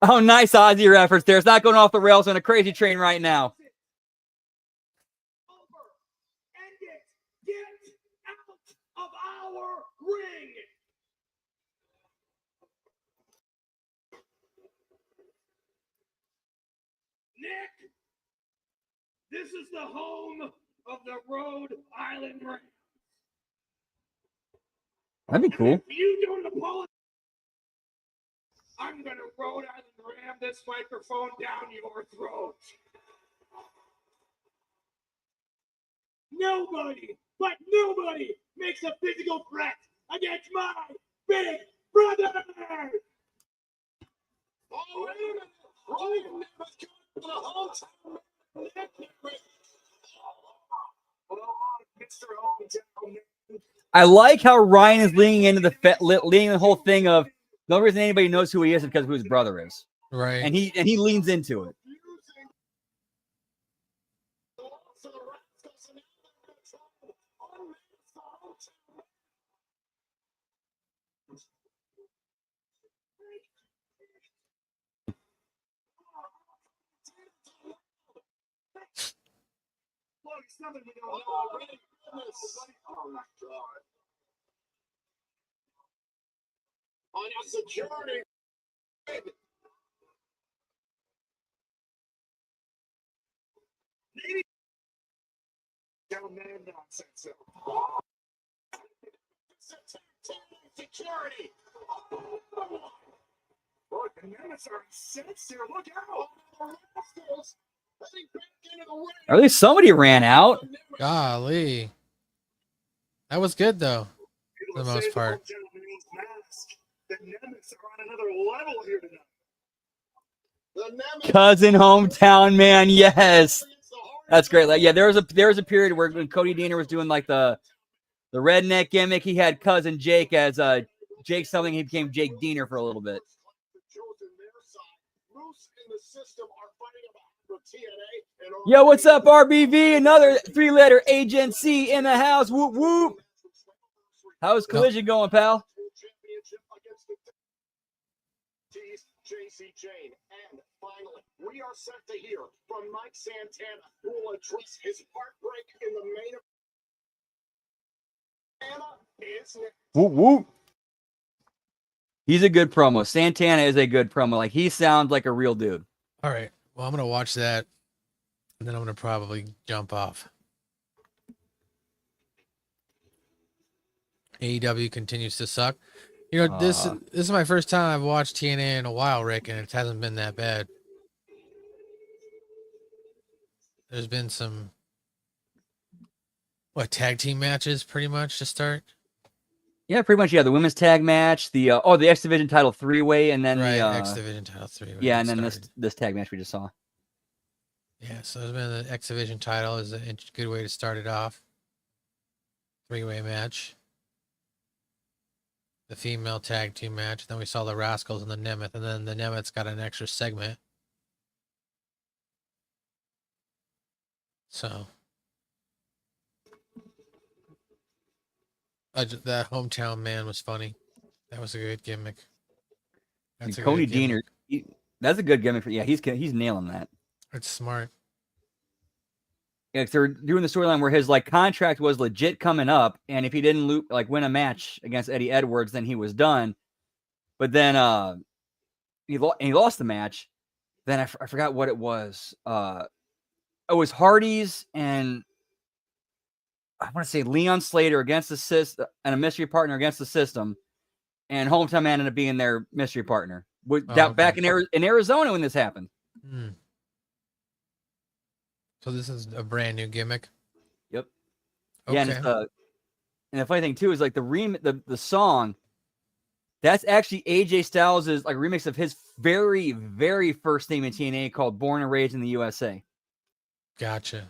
Oh, nice Aussie reference there. It's not going off the rails on a crazy train right now. Over. End it. Get out of our ring. Nick, this is the home of the Rhode Island Rams. That'd be cool. If you don't apologize, I'm going to Rhode Island ram this microphone down your throat. Nobody, but nobody makes a physical threat against my big brother. Oh, wait a minute. Ryan Namath's coming to the hometown. Mr. Hometown. I like how Ryan is leaning into leaning the whole thing of the only reason anybody knows who he is because of who his brother is. Right. And he leans into it. On a security. Down man nonsense. Security. Look, the Namaths are incensed here. Look out. Heading back into the ring. Or at least somebody ran out. Golly. That was good, though, for the most part. The Namaths are on another level here tonight. Cousin hometown man, yes. That's great. Like, yeah, there was a period where when Cody Deaner was doing like the redneck gimmick, he had cousin Jake as Jake something. He became Jake Deaner for a little bit. Yo, what's up, RBV? Another 3-letter agency in the house. Whoop whoop. How's Collision going, pal? JC Jane. And finally, we are set to hear from Mike Santana, who will address his heartbreak in the main event. Whoop whoop. He's a good promo. Santana is a good promo. Like, he sounds like a real dude. All right. Well, I'm going to watch that, and then I'm going to probably jump off. AEW continues to suck. You know, this is my first time I've watched TNA in a while, Rick, and it hasn't been that bad. There's been some, tag team matches pretty much to start? Yeah, pretty much. Yeah, the women's tag match, the X Division title 3-way, and then right, the X Division title 3-way. Yeah, and then this tag match we just saw. Yeah, so there's been the X Division title is a good way to start it off. three-way match. The female tag team match. Then we saw the Rascals and the Nemeth, and then the Nemeth's got an extra segment. So that hometown man was funny. That was a good gimmick. That's a Cody good gimmick. Deaner. That's a good gimmick. He's nailing that. It's smart. Yeah, they're doing the storyline where his contract was legit coming up, and if he didn't win a match against Eddie Edwards, then he was done. But then he lost the match. Then I forgot what it was. It was Hardy's and I want to say Leon Slater against the system and a mystery partner against the system, and Hometown Man ended up being their mystery partner. Back in Arizona when this happened. Hmm. So this is a brand new gimmick. Yep. Okay. Yeah, and the funny thing too is the song. That's actually AJ Styles' remix of his very, very first theme in TNA called "Born and Raised in the USA." Gotcha.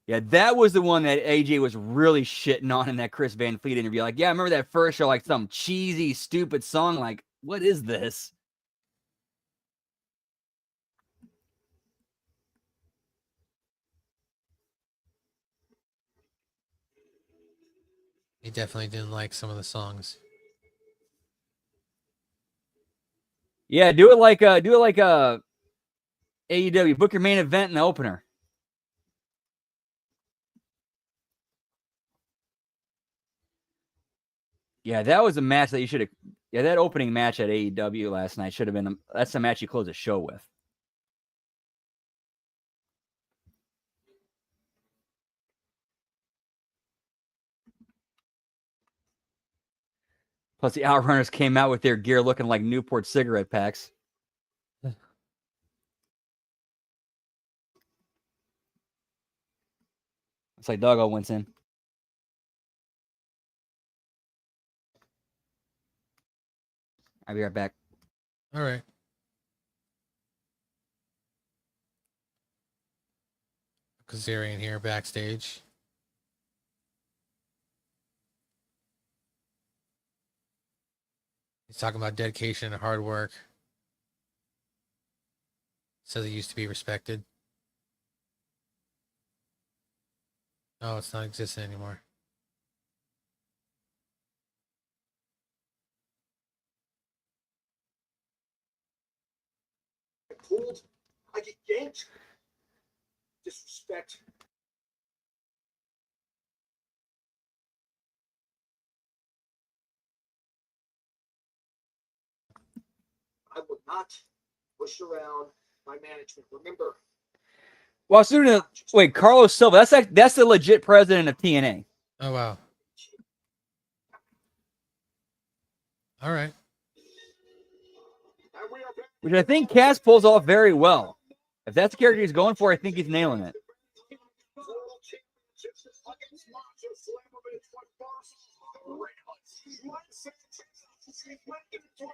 Yeah, that was the one that AJ was really shitting on in that Chris Van Fleet interview. Yeah, I remember that first show, some cheesy, stupid song. What is this? He definitely didn't like some of the songs. Yeah, do it like AEW. Book your main event and the opener. Yeah, that was a match that you should have. Yeah, that opening match at AEW last night should have been. That's the match you close the show with. Plus, the Outrunners came out with their gear looking like Newport cigarette packs. It's like Doggo went in. I'll be right back. All right. Kazarian here backstage. He's talking about dedication and hard work. Says he used to be respected. Oh, it's not existing anymore. Pulled, I get yanked. Disrespect. I will not push around my management. Remember. Well, wait, Carlos Silva. That's the legit president of TNA. Oh wow. All right. Which I think Cass pulls off very well. If that's the character he's going for, I think he's nailing it.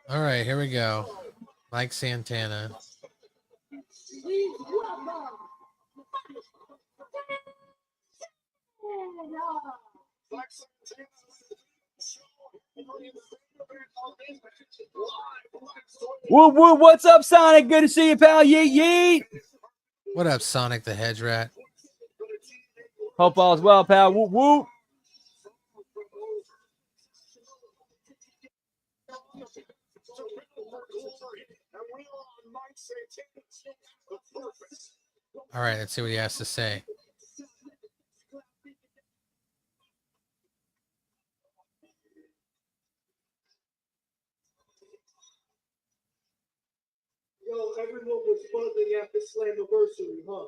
All right, here we go. Mike Santana. Woo woo, what's up, Sonic? Good to see you, pal. Yeet yeet. What up, Sonic the Hedge Rat? Hope all's well, pal. Woo woo. All right, let's see what he has to say. Yo, everyone was buzzing after Slammiversary, huh?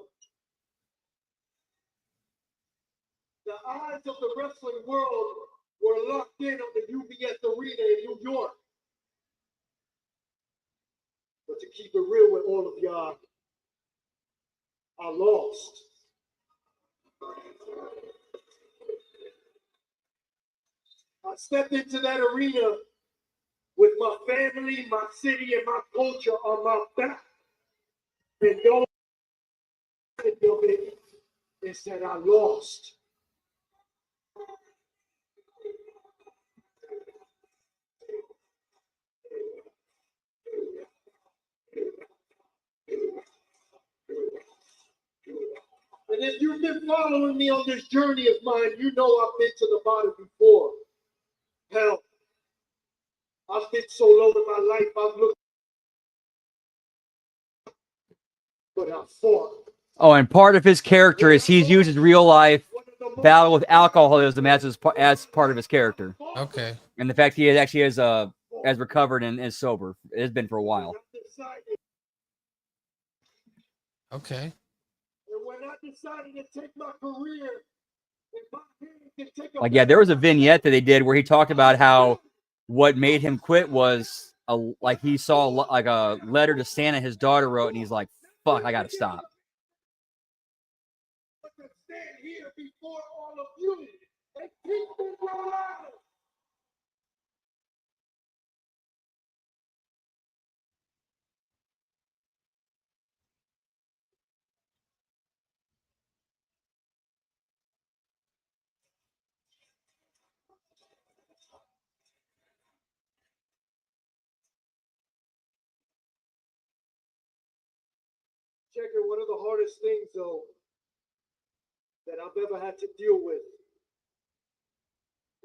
The eyes of the wrestling world were locked in on the UBS Arena in New York. But to keep it real with all of y'all, I lost. I stepped into that arena with my family, my city, and my culture on my back. And don't think of it is that I lost. And if you've been following me on this journey of mine, you know I've been to the bottom before. Hell, I've been so low in my life, I've looked, but I fought. Oh, and part of his character is he's used his real life battle with alcoholism as part of his character. Okay. And the fact he actually has recovered and is sober. It has been for a while. Okay. And when I decided to take my career in my hands and take a Like, yeah, there was a vignette that they did where he talked about how what made him quit was like he saw like a letter to Santa his daughter wrote, and he's like, "Fuck, I gotta stop." to stand here before all of you and keep me alive. Checker, one of the hardest things, though, that I've ever had to deal with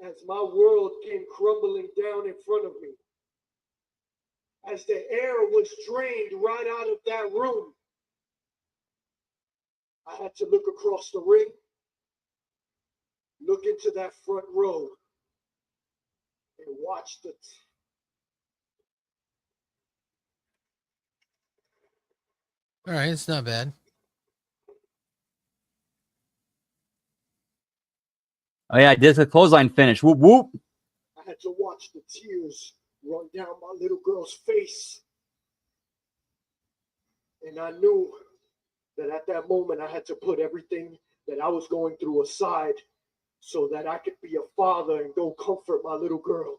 as my world came crumbling down in front of me, as the air was drained right out of that room, I had to look across the ring, look into that front row, and watch the All right, it's not bad. Oh yeah, I did the clothesline finish. Whoop whoop. I had to watch the tears run down my little girl's face. And I knew that at that moment I had to put everything that I was going through aside so that I could be a father and go comfort my little girl.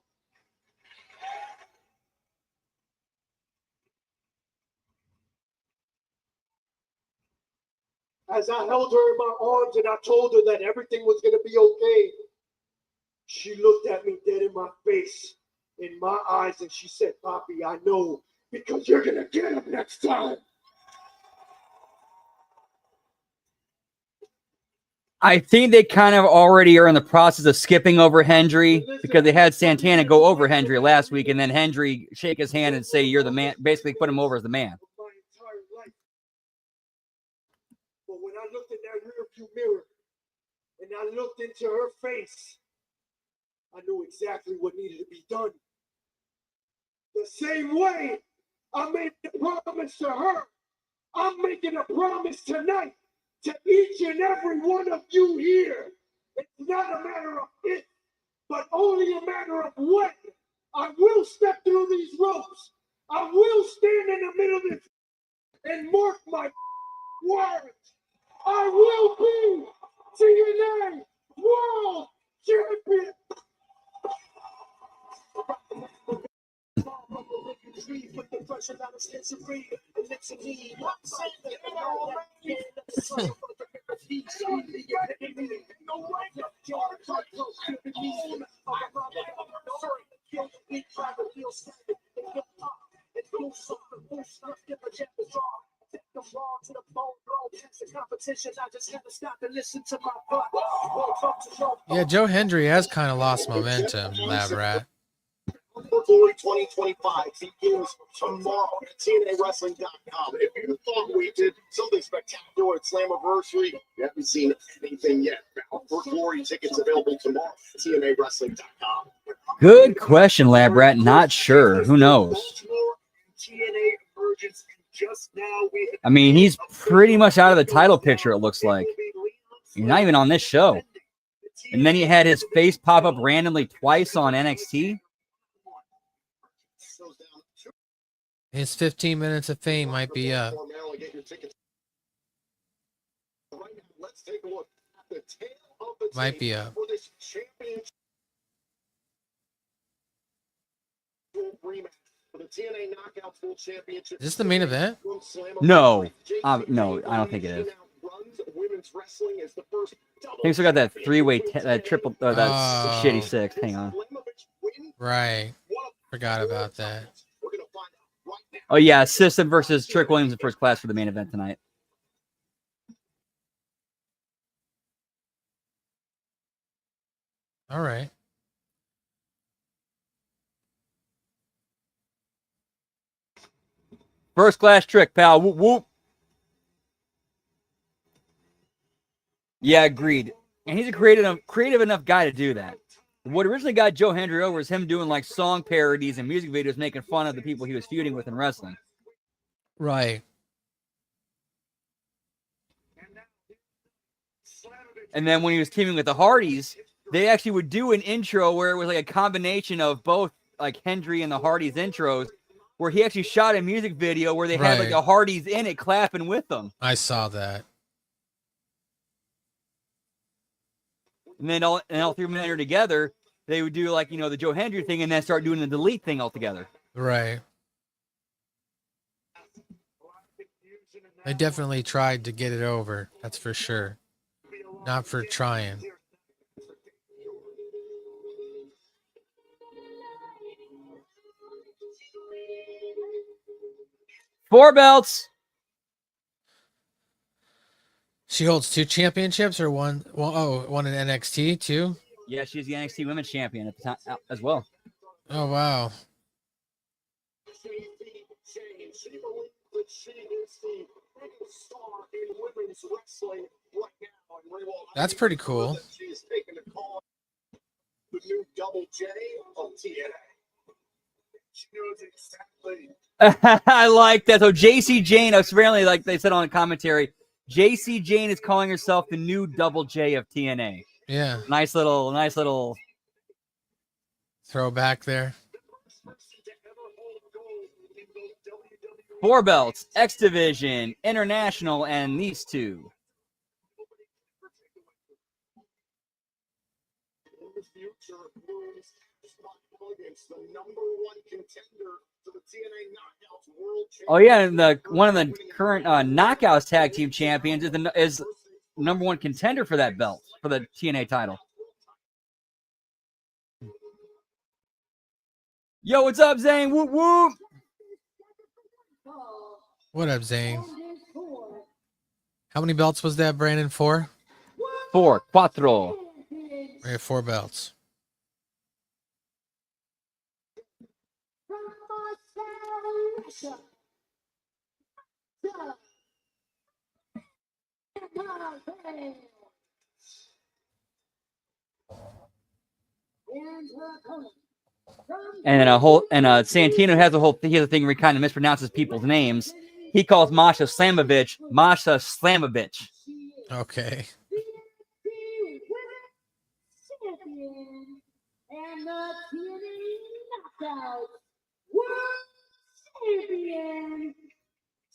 As I held her in my arms and I told her that everything was going to be okay, she looked at me dead in my face, in my eyes, and she said, "Poppy, I know, because you're going to get him next time." I think they kind of already are in the process of skipping over Hendry because they had Santana go over Hendry last week, and then Hendry shake his hand and say, "You're the man." Basically, put him over as the man. My entire life. But when I looked in that rearview mirror and I looked into her face, I knew exactly what needed to be done. The same way I made a promise to her, I'm making a promise tonight to each and every one of you here. It's not a matter of if, but only a matter of when. I will step through these ropes. I will stand in the middle of this and mark my words. I will be TNA World Champion. Yeah, Joe Hendry has kind of lost momentum, Lab Rat. February 2025 begins tomorrow at TNAWrestling.com. If you thought we did something spectacular at Slammiversary, you haven't seen anything yet. Bound for Glory tickets available tomorrow at TNAWrestling.com. Good question, Lab Rat. Not sure. Who knows? I mean, he's pretty much out of the title picture, it looks like. He's not even on this show. And then he had his face pop up randomly twice on NXT. His 15 minutes of fame might be up. Might be up. Is this the main event? No. No, I don't think it is. Women's wrestling is the first think we still got that three-way, that triple, that Oh. shitty six. Hang on. Right. Forgot about that. Oh yeah, System versus Trick Williams in first class for the main event tonight. All right. First class Trick, pal. Whoop whoop. Yeah, agreed. And he's a creative enough guy to do that. What originally got Joe Hendry over is him doing like song parodies and music videos making fun of the people he was feuding with in wrestling. Right. And then when he was teaming with the Hardys, they actually would do an intro where it was like a combination of both like Hendry and the Hardys intros, where he actually shot a music video where they had like Right. the Hardys in it clapping with them. I saw that. And then all three of them enter together, they would do like, the Joe Hendry thing and then start doing the delete thing altogether. Right. They definitely tried to get it over. That's for sure. Not for trying. Four belts. She holds 2 championships or one? Well, one in NXT too. Yeah, she's the NXT Women's Champion at the time as well. Oh wow. That's pretty cool. The new Double J of TNA. She knows exactly. I like that. So JC Jane, apparently, like they said on the commentary, JC Jane is calling herself the new Double J of TNA. Yeah. Nice little Throwback there. 4 belts, X Division, International, and these 2. Oh yeah, and one of the current Knockouts Tag Team Champions is number 1 contender for that belt, for the TNA title. Yo, what's up, Zane? Whoop whoop. What up, Zane? How many belts was that, Brandon? 4? 4, cuatro. We have 4 belts. And Santino has a thing where he kind of mispronounces people's names. He calls Masha Slamovich Masha Slamovich. Okay. And the TNA Knockouts World Champion,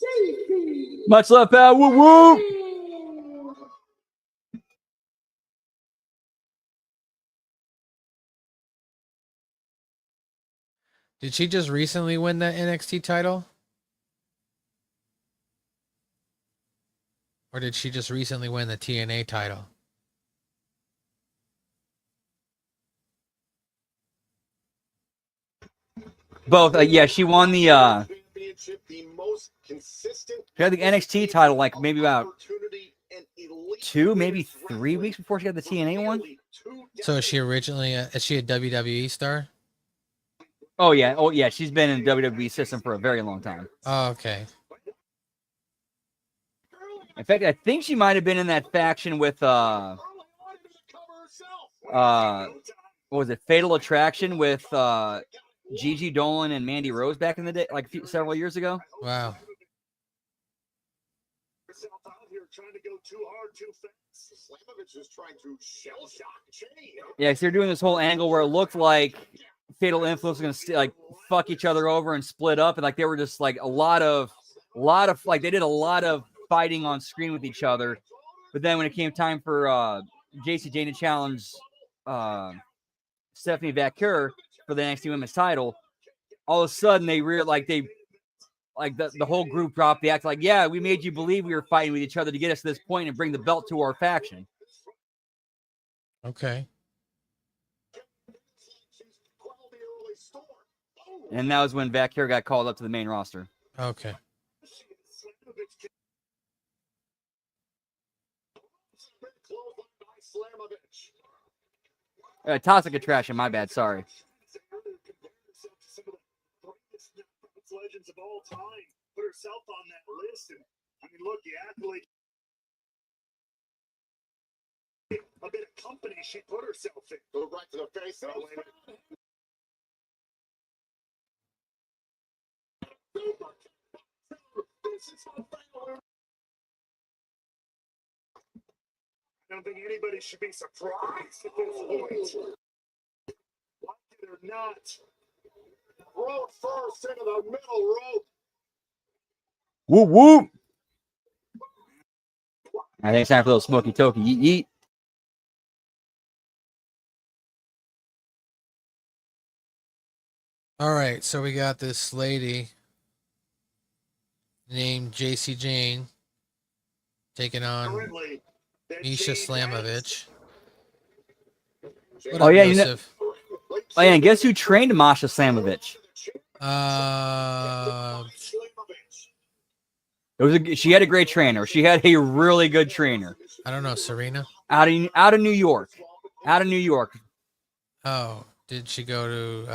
JC. Much love, pal. Woo woo. Did she just recently win that NXT title? Or did she just recently win the TNA title? Both. Yeah, she won the. She had the NXT title like maybe about 2, maybe 3 weeks before she got the TNA one. So is she originally is she a WWE star? Oh yeah. She's been in the WWE system for a very long time. Oh, okay. In fact, I think she might have been in that faction with what was it? Fatal Attraction with Gigi Dolan and Mandy Rose back in the day, like several years ago. Wow. Yeah, so they're doing this whole angle where it looked like Fatal Influence was gonna like fuck each other over and split up, and like they were just like a lot of like they did a lot of fighting on screen with each other. But then when it came time for JC Jane to challenge Stephanie Vaquer for the NXT Women's title, all of a sudden they the whole group dropped the act like, yeah, we made you believe we were fighting with each other to get us to this point and bring the belt to our faction. Okay. And that was when Vaquero got called up to the main roster. Okay. Toxic Attraction, my bad, sorry. Legends of all time put herself on that list, and I mean, look, the athlete, a bit of company she put herself in. Go right to the face. I don't think anybody should be surprised at this point. Like it or not, Road first into the middle rope. Whoop, whoop. I think it's time for a little smoky toky. Yeet, yeet. All right, so we got this lady named JC Jane taking on currently, that Misha Jade Slamovich. What Oh, up, yeah, you know- Joseph? Oh, yeah, and guess who trained Masha Slamovich? She had a great trainer. She had a really good trainer. I don't know, Serena. Out of New York. Out of New York. Oh, did she go to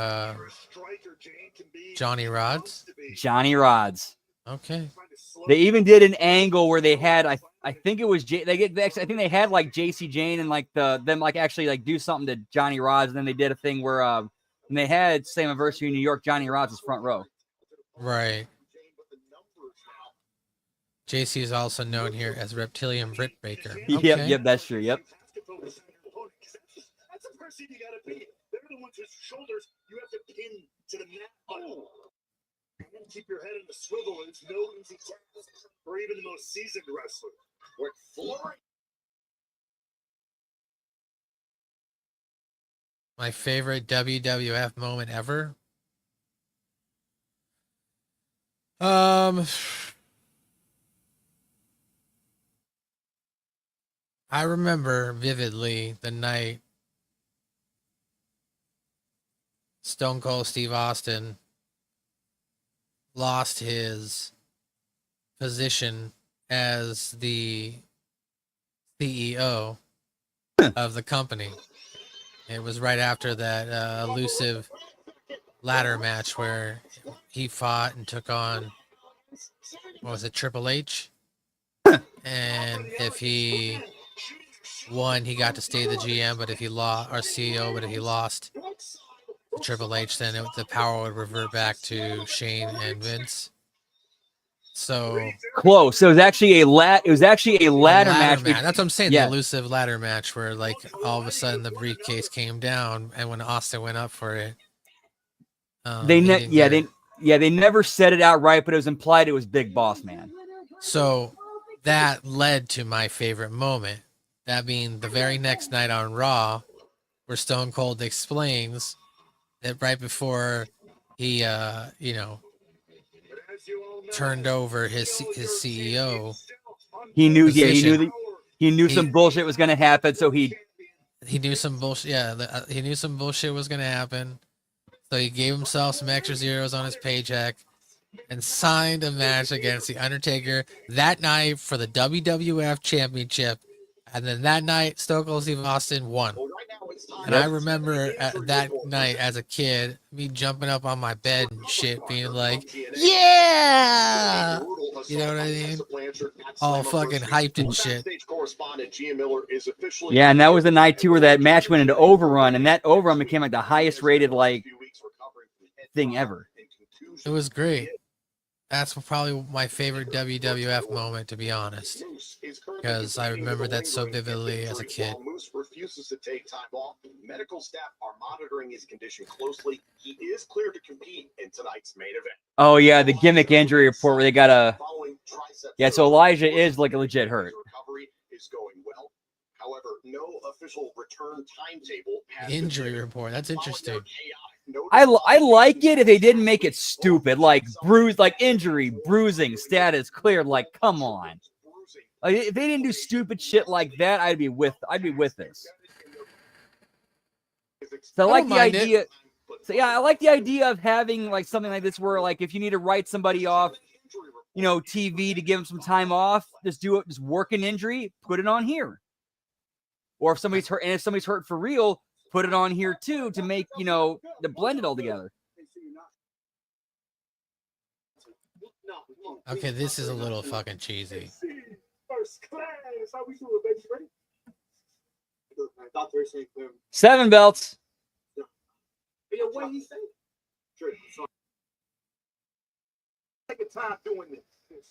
Johnny Rods? Johnny Rods. Okay. They even did an angle where they had I think it was I think they had like JC Jane and like them like actually like do something to Johnny Rods, and then they did a thing where when they had Slammiversary in New York, Johnny Rods was front row. Right. JC is also known here as Reptilian Britt Baker. Okay. Yep, that's true. Yep. That's the person you gotta be. They're the ones whose shoulders you have to pin to the mat button. And keep your head in the swivel. It's no easy task for even the most seasoned wrestler. With Floyd. My favorite WWF moment ever. I remember vividly the night Stone Cold Steve Austin lost his position as the CEO of the company. It was right after that elusive ladder match where he fought and took on, what was it, Triple H? And if he won, he got to stay the GM, but if he lost, or CEO, but if he lost Triple H, then the power would revert back to Shane and Vince. So close. So it was actually a ladder match. That's what I'm saying. Yeah. The elusive ladder match where like all of a sudden the briefcase came down, and when Austin went up for it, They never said it outright, but it was implied it was Big Boss Man. So that led to my favorite moment. That being the very next night on Raw, where Stone Cold explains that right before he, turned over his CEO, He knew, position. he knew some bullshit was going to happen, so he knew some bullshit. Yeah, he knew some bullshit was going to happen, so he gave himself some extra zeros on his paycheck and signed a match against The Undertaker that night for the WWF Championship. And then that night, Stone Cold Steve Austin won. And I remember that night as a kid, me jumping up on my bed and shit, being like, yeah! You know what I mean? All fucking hyped and shit. Yeah, and that was the night, too, where that match went into overrun, and that overrun became like the highest rated, like, thing ever. It was great. That's probably my favorite WWF moment, to be honest, because I remember that so vividly as a kid. Moose refuses to take time off. Medical staff are monitoring his condition closely. He is cleared to compete in tonight's main event. Oh, yeah, the gimmick injury report where they got a... Yeah, so Elijah is, like, a legit hurt. Recovery is going well. However, no official return timetable has Injury report. That's interesting. I like it if they didn't make it stupid, like injury, bruising, status cleared. Like, come on. Like, if they didn't do stupid shit like that, I'd be with this. So I like don't the mind it. idea. So yeah, I like the idea of having like something like this where like if you need to write somebody off, TV to give them some time off, just do it. Just work an injury, put it on here. Or if somebody's hurt, and if somebody's hurt for real, put it on here too to make to blend it all together. Okay, this is a little fucking cheesy. First class. How we doing, baby? Ready? Good, man. Doctor saying 7 belts. Yo, what did he say? Sure. Take your time doing this.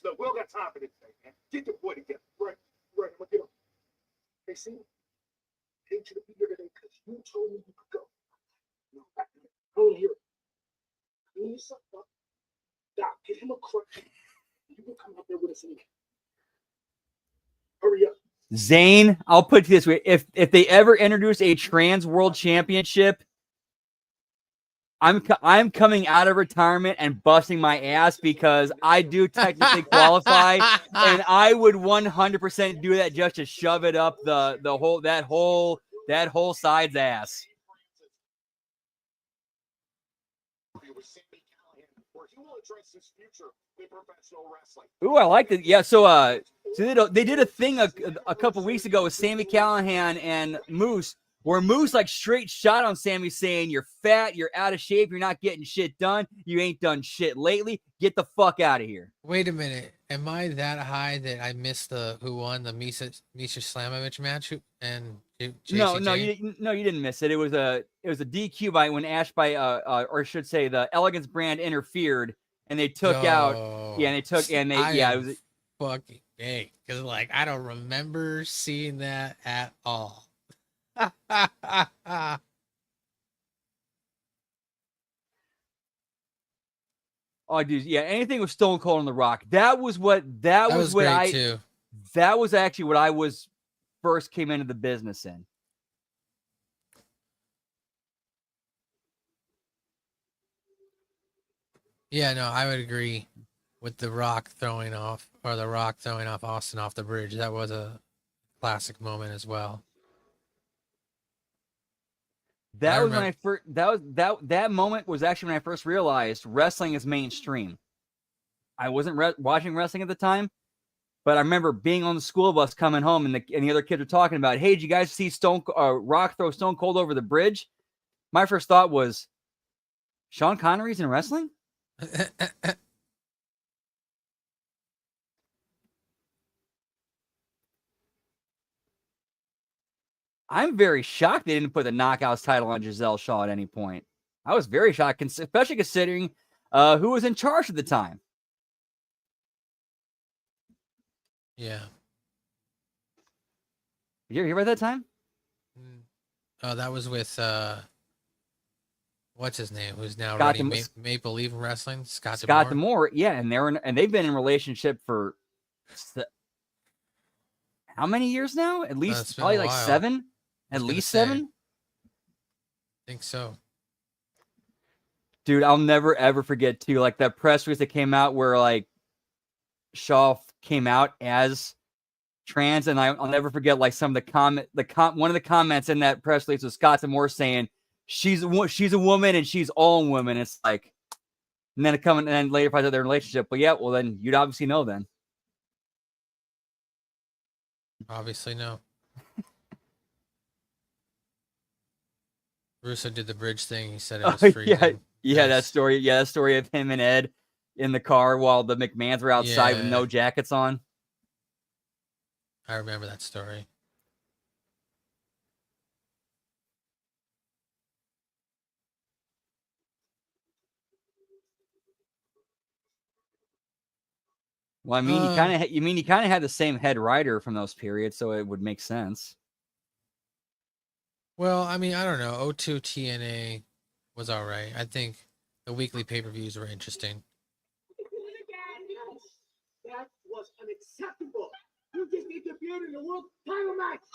Look, we don't got time for this thing, man. Get your boy together. Right. I'm gonna get him. Hey, see? I hate you to be here today because you told me you could go. No, I don't hear it. Clean yourself up. Doc, get him a crook. You can come out there with us anyway. Hurry up. Zane, I'll put it this way: if they ever introduce a trans world championship, I'm coming out of retirement and busting my ass because I do technically qualify, and I would 100% do that just to shove it up that whole side's ass. Ooh, I like it. Yeah, so they did a thing a couple weeks ago with Sami Callihan and Moose, where Moose like straight shot on Sami saying, "You're fat, you're out of shape, you're not getting shit done, you ain't done shit lately. Get the fuck out of here." Wait a minute. Am I that high that I missed who won the Misha Slamovich match and No, JCJ? you didn't miss it. It was a DQ by when Ash or I should say the Elegance brand interfered and they took out. Yeah, and it was fucking gay because I don't remember seeing that at all. Oh, dude, yeah, anything with Stone Cold and The Rock. That was great too. That was actually what I was first came into the business in. Yeah, no, I would agree with The Rock throwing off Austin off the bridge. That was a classic moment as well. That was when I first. That moment was actually when I first realized wrestling is mainstream. I wasn't watching wrestling at the time, but I remember being on the school bus coming home, and the other kids were talking about, "Hey, did you guys see Rock throw Stone Cold over the bridge?" My first thought was, Sean Connery's in wrestling. I'm very shocked they didn't put the Knockouts title on Giselle Shaw at any point. I was very shocked, especially considering who was in charge at the time. Yeah. Did you ever hear about that time? Oh, that was with what's his name? Who's now Scott running Maple Leaf Wrestling? Scott D'Amore. Yeah, and they've been in a relationship for how many years now? At least probably like 7. At least 7. I think so. Dude, I'll never ever forget too, like that press release that came out where like Shaw came out as trans, and I'll never forget like some of one of the comments in that press release was Scott D'Amore saying she's a woman and she's all women. It's like, and then later finds out their relationship. But yeah, well then you'd obviously know then. Obviously no. Russo did the bridge thing. He said it was freezing. Yeah, that story. Yeah, that story of him and Ed in the car while the McMahons were outside with no jackets on. I remember that story. Well, I mean, you kind of had the same head writer from those periods, so it would make sense. Well, I mean, I don't know. O2 TNA was all right. I think the weekly pay-per-views were interesting. That was unacceptable. You just need to build in the world title match.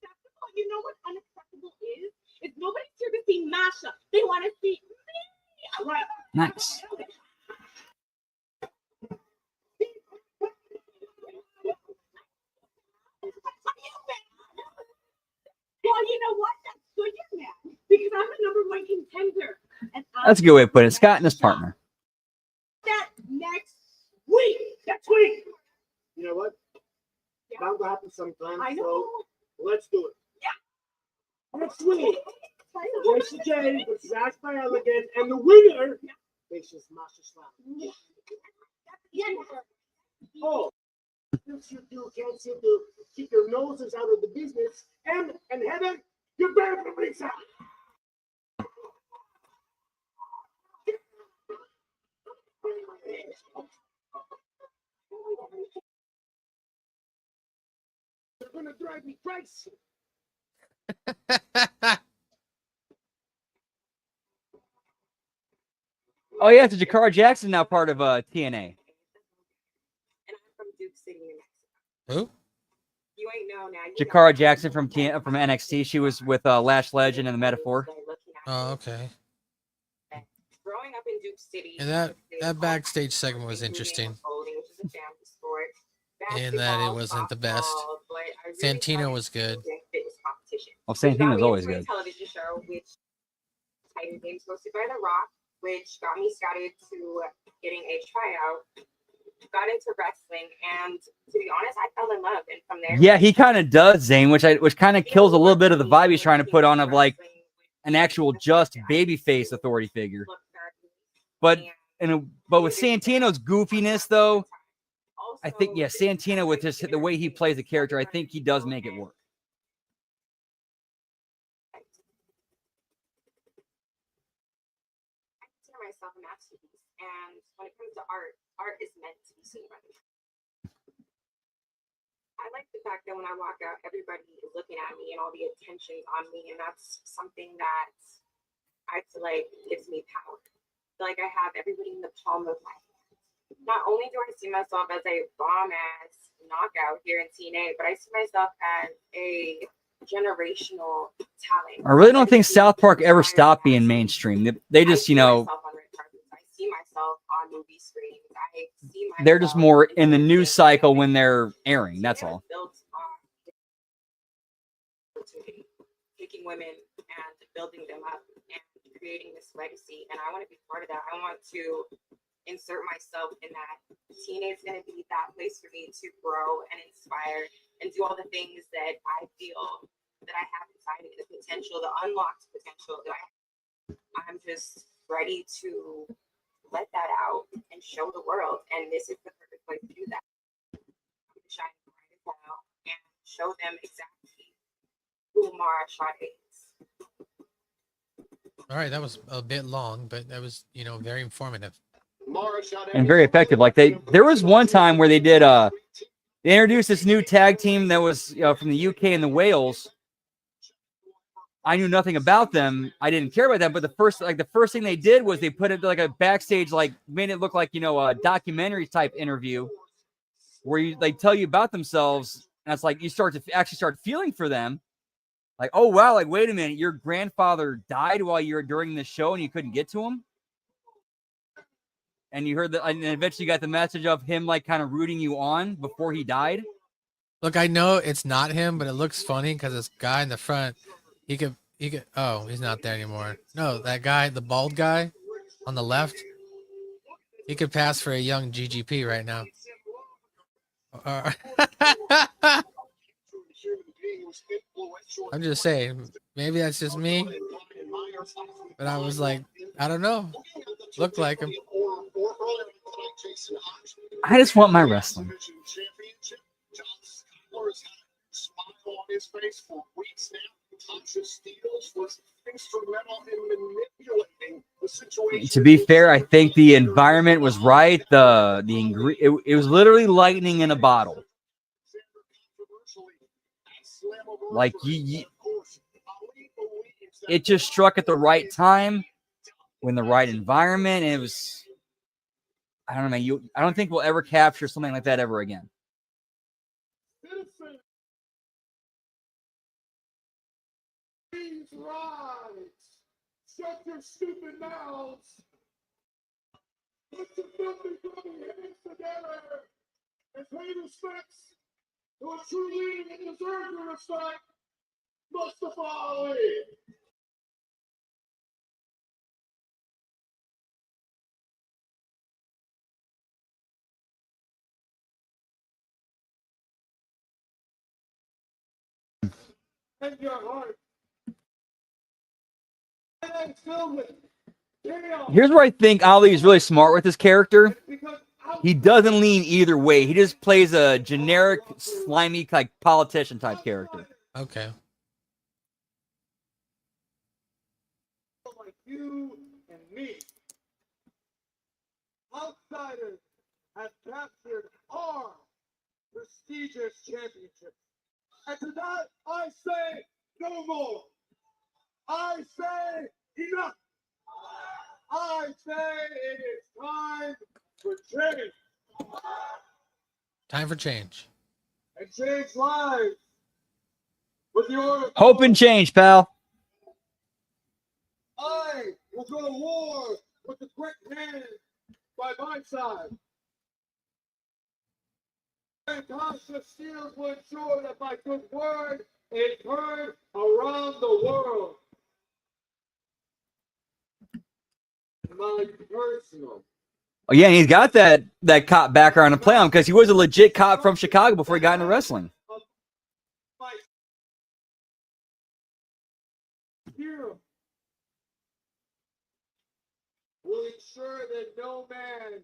Unacceptable? You know what unacceptable is? It's nobody's here to see Masha. They want to see me. Right. Nice. Well, you know what? That's good, you're mad. because I'm the #1 contender. And That's a good way to put it. Scott and his partner. That next week. Next week. You know what? That will happen sometime. I know. So let's do it. Yeah. Next week. Jason J versus Ash by Elegant, and the winner faces Masha Slam. Yeah. Oh, since you two can't seem to keep your noses out of the business, Em and Heather, you're better from ringside. They're gonna drive me crazy. Oh yeah, so Jakara Jackson now part of TNA. And I'm from Duke City, New Mexico. Who? You ain't know now. Jakara Jackson from NXT. She was with Lash Legend and the Metaphor. Oh, okay. Growing up in Duke City. And that backstage segment was interesting. In that it wasn't the best. Santino was good. Well, Santino's always good. Television show, which Titan Games hosted by The Rock, which got me started to getting a tryout. Got into wrestling, and to be honest, I fell in love. And from there, Yeah, he kind of does, Zane, which kind of kills a little bit of the vibe he's trying to put on of like an actual just babyface authority figure. But with Santino's goofiness, though, I think Santino with just the way he plays the character, I think he does make it work. I consider myself a masterpiece, and when it comes to art is meant to be seen by me. I like the fact that when I walk out, everybody is looking at me and all the attention's on me, and that's something that I feel like gives me power. I feel like I have everybody in the palm of my hand. Not only do I see myself as a bomb-ass knockout here in TNA, but I see myself as a generational talent. I really don't think South Park ever stopped being mainstream. They just, I see myself on movie screens. I see myself they're just more in the news cycle when they're airing. That's all. Taking women and building them up and creating this legacy, and I want to be part of that. I want to insert myself in that. TNA is going to be that place for me to grow and inspire and do all the things that I feel that I have inside me, the potential, the unlocked potential that I'm just ready to let that out and show the world. And this is the perfect place to do that. I'm going to shine bright as well and show them exactly who Mara Shade is. All right, that was a bit long, but that was, very informative. And very effective. Like there was one time where they did they introduced this new tag team that was from the UK and the Wales. I knew nothing about them. I didn't care about them, but the first thing they did was they put it like a backstage, like made it look like a documentary type interview where they tell you about themselves, and it's like you start to actually start feeling for them. Like, oh wow, like wait a minute, your grandfather died while you were during this show and you couldn't get to him. And you heard that, and eventually you got the message of him like kind of rooting you on before he died. Look, I know it's not him, but it looks funny because this guy in the front, he could. Oh, he's not there anymore. No, that guy, the bald guy on the left, he could pass for a young GGP right now. I'm just saying, maybe that's just me, but I was like, I don't know. Looked like him. I just want my wrestling. To be fair, I think the environment was right. It was literally lightning in a bottle. Like it just struck at the right time, in the right environment. And it was, I don't know, man. I don't think we'll ever capture something like that ever again. Shut your stupid mouths. Put your filthy hands together and pay respects to a true leader that deserves your respect, Mustafa Ali. and your heart. And I'm filled with chaos. Here's where I think Ali is really smart with his character. Because He doesn't lean either way. He just plays a generic, slimy, like politician type character. Okay. like you and me, outsiders have captured our prestigious championship. And to that, I say no more. I say enough. I say it is time for change. Time for change. And change lives. With the order of Hope and change, pal. I will go to war with the great man by my side. And Tasha Steele will ensure that my good word is heard around the world. My personal. Oh, yeah, and he's got that cop background to play on because he was a legit cop from Chicago before he got into wrestling. My hero will ensure that no man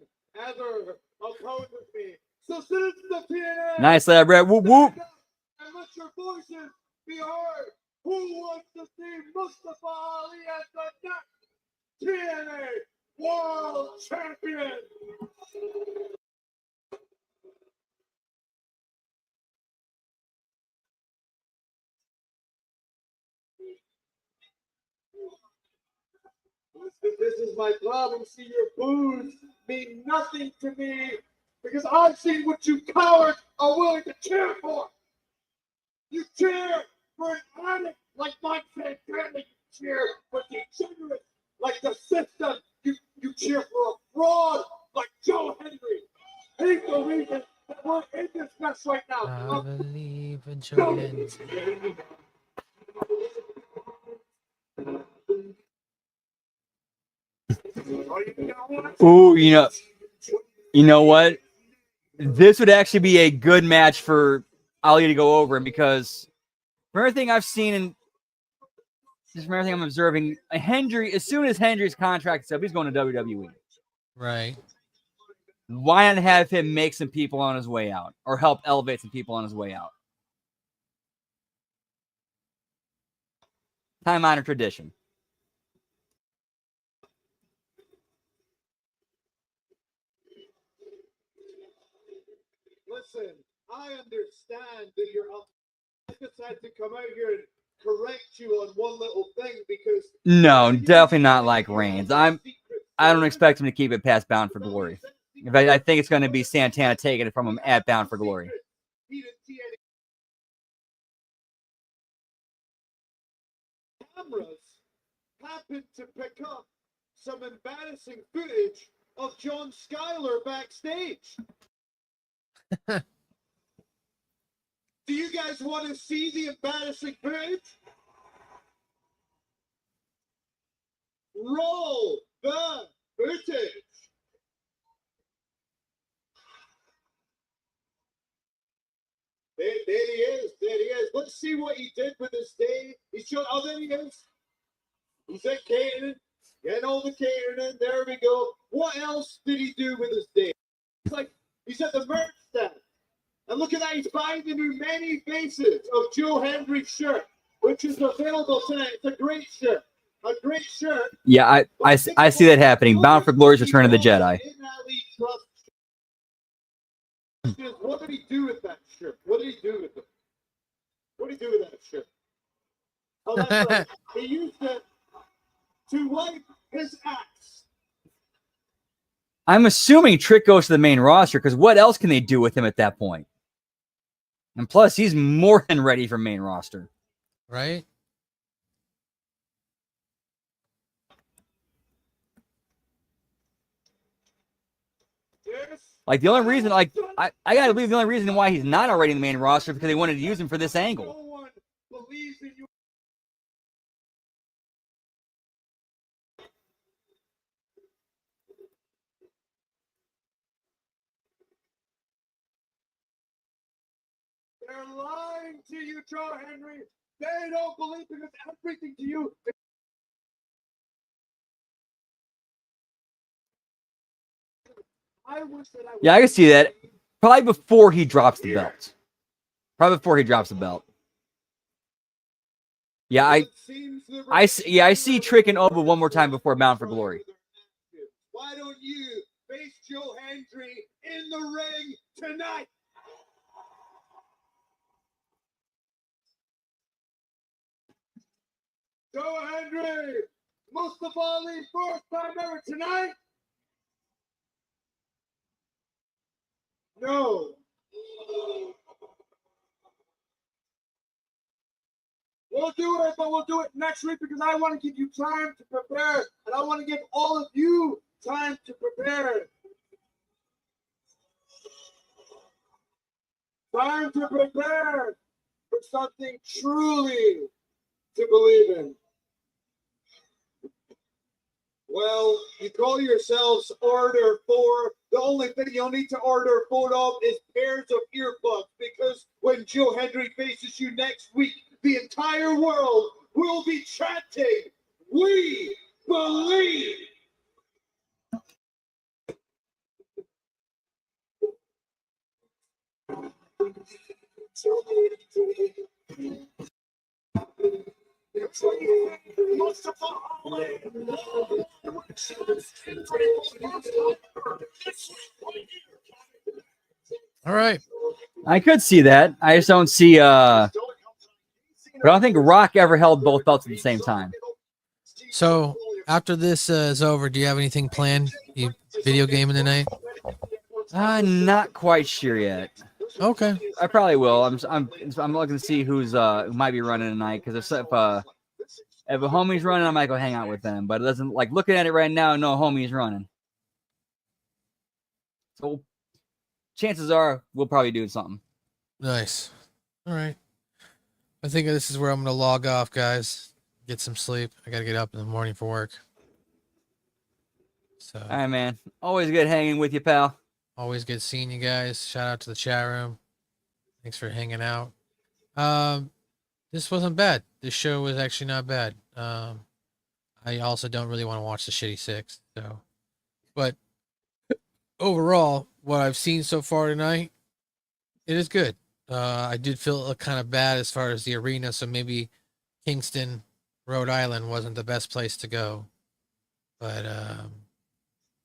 ever opposes me. So citizens of TNA, Nice lad, Brad. Whoop, whoop. and let your voices be heard. Who wants to see Mustafa Ali as the next TNA World Champion? This is my problem. See, your boos mean nothing to me because I've seen what you cowards are willing to cheer for. You cheer for an addict like Mike Santana. You cheer for degenerates like the system. You cheer for a fraud like Joe Henry. He's the reason that we're in this mess right now. I believe in Jordan. Ooh, you know what? This would actually be a good match for Ali to go over because from everything I've seen and just from everything I'm observing, Hendry, as soon as Hendry's contract is up, he's going to WWE. Right. Why not have him make some people on his way out or help elevate some people on his way out? Time-honored tradition. Listen, I understand that you're up. I decided to come out here and correct you on one little thing because No, definitely not like Reigns. I don't expect him to keep it past Bound for Glory. In fact, I think it's going to be Santana taking it from him at Bound for Glory. Cameras happened to pick up some embarrassing footage of John Schuyler backstage. Do you guys want to see the embarrassing footage? Roll the footage. There he is. There he is. Let's see what he did with his day. He showed. Oh, there he is. He's at catering. Getting all the catering in. There we go. What else did he do with his day? It's like he's at the merch stand. And look at that. He's buying the new Many Faces of Joe Hendry's shirt, which is available tonight. It's a great shirt. A great shirt. Yeah, I see that happening. Bound for Glory's Return of the Jedi. What did he do with that shirt? What did he do with it? What did he do with that shirt? Oh, that's right. He used it to wipe his axe. I'm assuming Trick goes to the main roster because what else can they do with him at that point? And plus, he's more than ready for main roster. Right? Yes. Like the only reason, like I gotta believe the only reason why he's not already in the main roster is because they wanted to use him for this angle. No one believes in you. They're lying to you, Joe Henry. They don't believe because everything to you. I wish that I was. Yeah, I can see that. Probably before he drops the belt. Probably before he drops the belt. Yeah, I see Trick and Oba one more time before Bound for Glory. Why don't you face Joe Hendry in the ring tonight? Joe Hendry, Mustafa Ali, first time ever tonight? No. We'll do it, but we'll do it next week because I want to give you time to prepare, and I want to give all of you time to prepare. Time to prepare for something truly to believe in. Well, you call yourselves Order 4. The only thing you'll need to order 4 of is pairs of earplugs because when Joe Hendry faces you next week, the entire world will be chanting, "We believe!" All right. I could see that. I just don't see but I don't think Rock ever held both belts at the same time. So after this is over, do you have anything planned? You video gaming tonight? Not quite sure yet. Okay. I probably will. I'm looking to see who's who might be running tonight because if a homie's running, I might go hang out with them. But it doesn't like looking at it right now. No homie's running. So chances are we'll probably do something. Nice. All right. I think this is where I'm going to log off, guys. Get some sleep. I got to get up in the morning for work. So, all right, man. Always good hanging with you, pal. Always good seeing you guys. Shout out to the chat room. Thanks for hanging out. This wasn't bad. This show was actually not bad. I also don't really want to watch the Shitty Six. So, but overall, what I've seen so far tonight, it is good. I did feel kind of bad as far as the arena, so maybe Kingston, Rhode Island wasn't the best place to go. But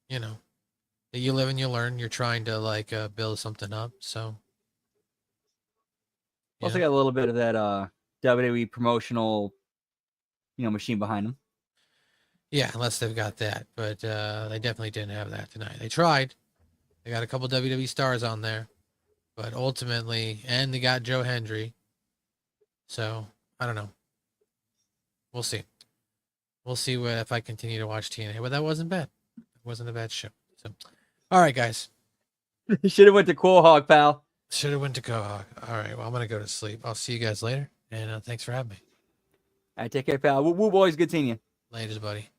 you know, you live and you learn. You're trying to build something up. So Also got a little bit of that WWE promotional, machine behind them. Yeah, unless they've got that, but they definitely didn't have that tonight. They tried. They got a couple WWE stars on there, but ultimately, and they got Joe Hendry. So I don't know. We'll see. We'll see if I continue to watch TNA. But that wasn't bad. It wasn't a bad show. So, all right, guys. You should have went to Quahog, pal. Should have went to Quahog. All right. Well, I'm gonna go to sleep. I'll see you guys later, and thanks for having me. All right, take care, pal. Woo, boys. Good seeing you. Laters, buddy.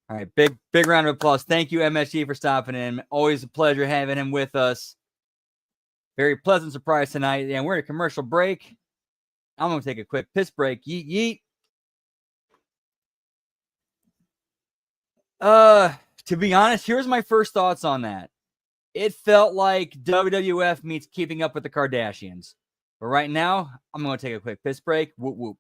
All right, big round of applause. Thank you, MSG, for stopping in. Always a pleasure having him with us. Very pleasant surprise tonight. And we're in a commercial break. I'm going to take a quick piss break. Yeet, yeet. To be honest, here's my first thoughts on that. It felt like WWF meets Keeping Up with the Kardashians. But right now, I'm going to take a quick piss break. Whoop, whoop.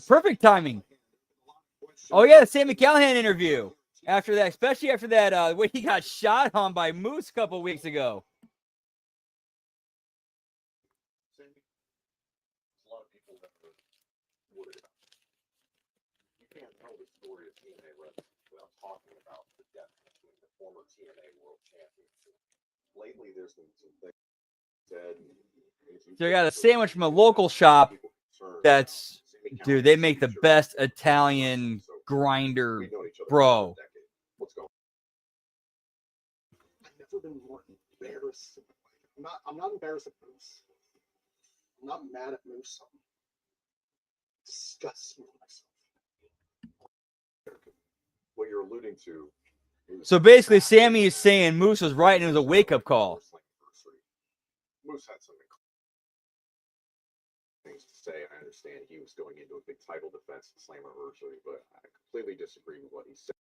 Perfect timing. Oh yeah, the Sami Callihan interview. After that, especially after that, when he got shot on by Moose a couple weeks ago. A lot of people that are worried about it. You can't tell the story of TNA wrestling without talking about the death between the former TNA World Champion. Lately, there's been some things said. So I got a sandwich from a local shop that's, dude, they make the best Italian grinder, bro. What's going on? I've never been more embarrassed. I'm not embarrassed at Moose. I'm not mad at Moose. I'm disgusted with myself. What you're alluding to. So basically, Sami is saying Moose was right and it was a wake-up call. Moose had something things to say. I understand he was going into a big title defense at Slammiversary, but I completely disagree with what he said.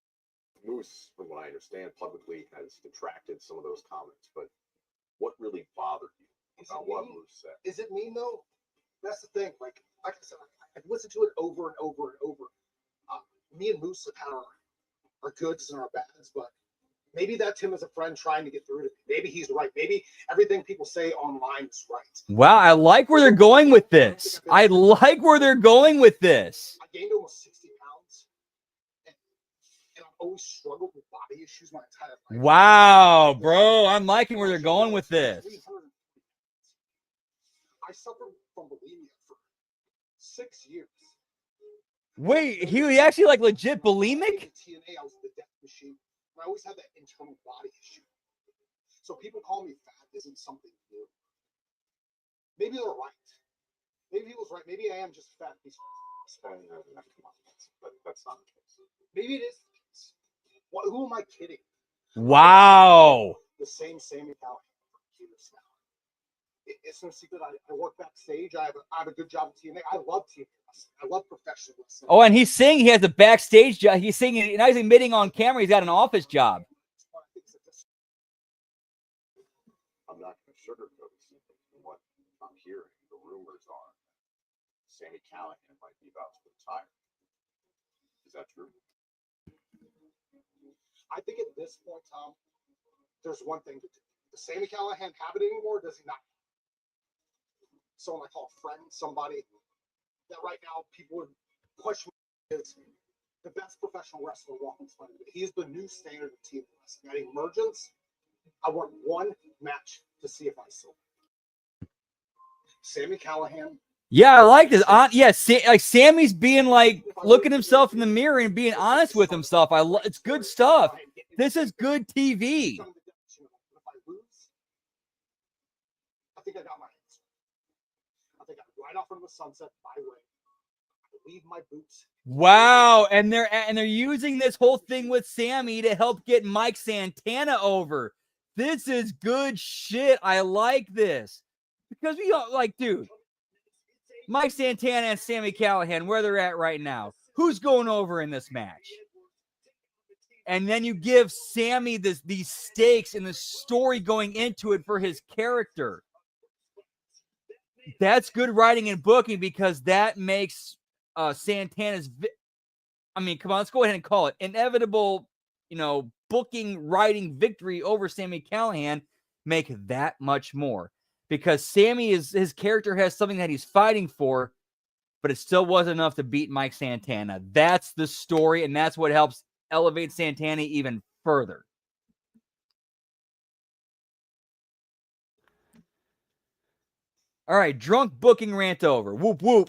Moose, from what I understand, publicly has detracted some of those comments, but what really bothered you about what Moose said? Is it mean though? That's the thing. Like I said, I've listened to it over and over and over. Me and Moose have had our goods and our bads, but maybe that's him as a friend trying to get through to me. Maybe he's right. Maybe everything people say online is right. Wow, I like where they're going with this. I like where they're going with this. I gained almost 60 pounds, and I've always struggled with body issues my entire life. Wow, bro, I'm liking where they're going with this. I suffered from bulimia for 6 years. Wait, he actually like legit bulimic? TNA, I was the death machine. I always had that internal body issue. So people call me fat isn't something new. Maybe they're right. Maybe he was right. Maybe I am just fat. But that's not the case. Maybe it is the case. Who am I kidding? Wow. The same Sami Callihan for years now. It's no secret. I work backstage. I have a good job at TNA. I love TNA wrestling. I love professional wrestling. Oh, and he's saying he has a backstage job. He's saying, now he's admitting on camera he's got an office job. I'm not going to sugarcoat it. From what I'm hearing, the rumors are Sami Callihan might be about to retire. Is that true? I think at this point, Tom, there's one thing to do. Does Sami Callihan have it anymore? Or does he not? Someone I call a friend, somebody that right now people would question is the best professional wrestler walking planet. He's the new standard of team wrestling. At Emergence, I want one match to see if I still. Sami Callihan. Yeah, I like this. Like Sammy's being like looking himself in the mirror and being honest with himself. It's good stuff. This is good TV. If I lose, I think I got my hands. I think I'm right off into the sunset my way. I leave my boots. Wow, and they're using this whole thing with Sami to help get Mike Santana over. This is good shit. I like this because we all like, dude. Mike Santana and Sami Callihan, where they're at right now. Who's going over in this match? And then you give Sami these stakes and the story going into it for his character. That's good writing and booking because that makes Santana's. I mean, come on, let's go ahead and call it inevitable. Booking, writing victory over Sami Callihan make that much more. Because Sami his character has something that he's fighting for, but it still wasn't enough to beat Mike Santana. That's the story, and that's what helps elevate Santana even further. All right, drunk booking rant over. Whoop, whoop.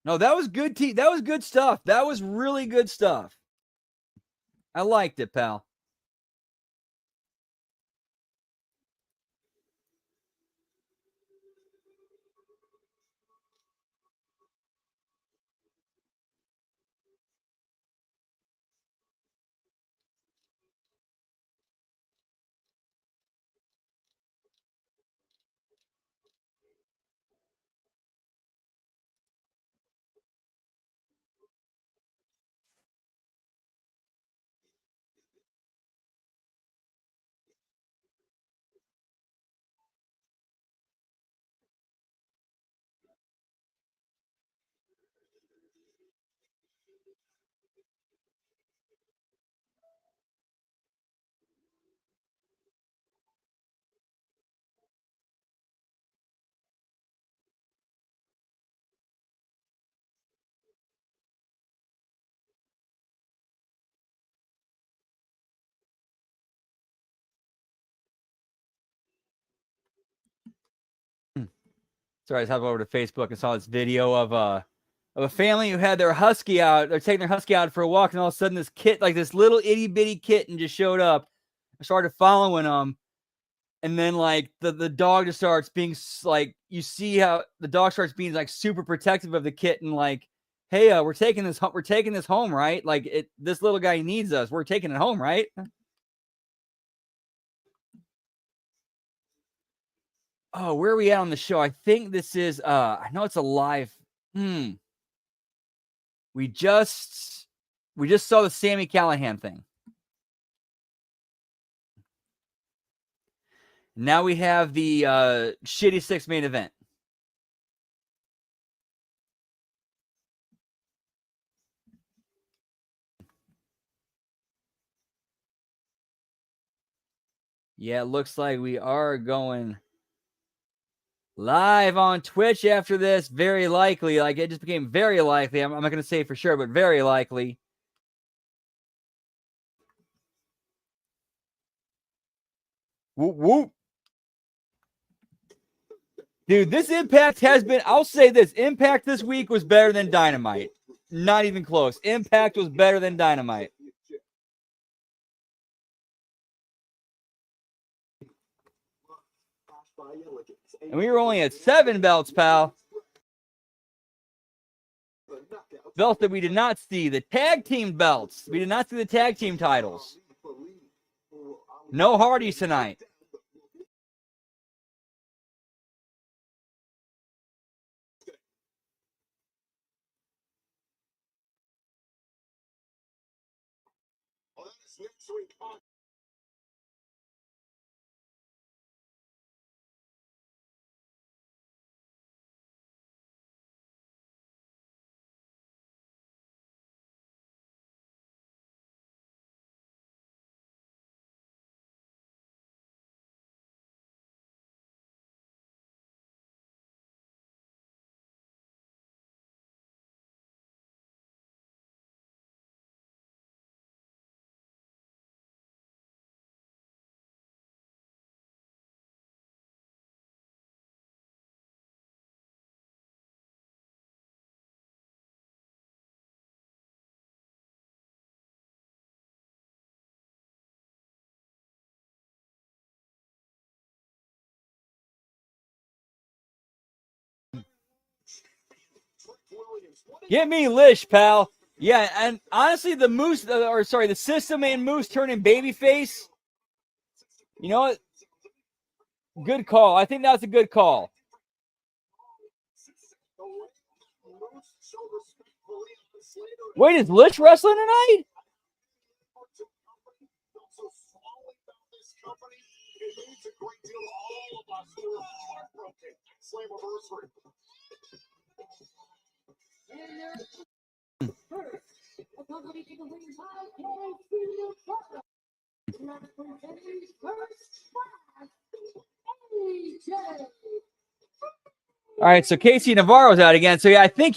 No, that was good. That was good stuff. That was really good stuff. I liked it, pal. Sorry, I just hopped over to Facebook and saw this video of a family who had their husky out. They're taking their husky out for a walk, and all of a sudden this little itty bitty kitten just showed up and started following them. And then like the dog just starts being like, you see how the dog starts being like super protective of the kitten, like, hey, we're taking this home, right? Like this little guy needs us. We're taking it home, right? Oh, where are we at on the show? I think this is I know it's a live. We just saw the Sami Callihan thing. Now we have the Shitty Six main event. Yeah, it looks like we are going live on Twitch after this. Very likely. Like, it just became very likely. I'm not going to say for sure, but very likely. Whoop, whoop. Dude, this Impact has been, I'll say this, Impact this week was better than Dynamite. Not even close. Impact was better than Dynamite. And we were only at 7 belts, pal. Belts that we did not see. The tag team belts. We did not see the tag team titles. No Hardys tonight. Get me Lish, pal. Yeah, and honestly, the Moose, the System and Moose turning babyface. You know what? Good call. I think that's a good call. Wait, is Lish wrestling tonight? All right, so Casey Navarro's out again. So yeah, I think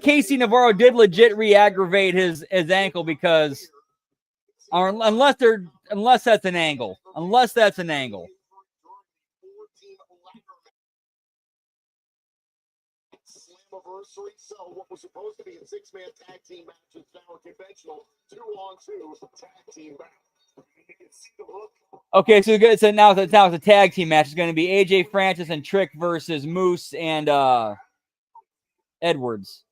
Casey Navarro did legit re-aggravate his ankle because, or unless that's an angle. Unless that's an angle. So what was supposed to be a 6-man tag team match is now a conventional 2-on-2 tag team match. Okay, so good. So now it's a tag team match. It's going to be AJ Francis and Trick versus Moose and Edwards.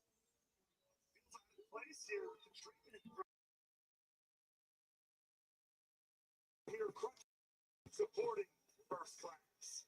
Supporting first class.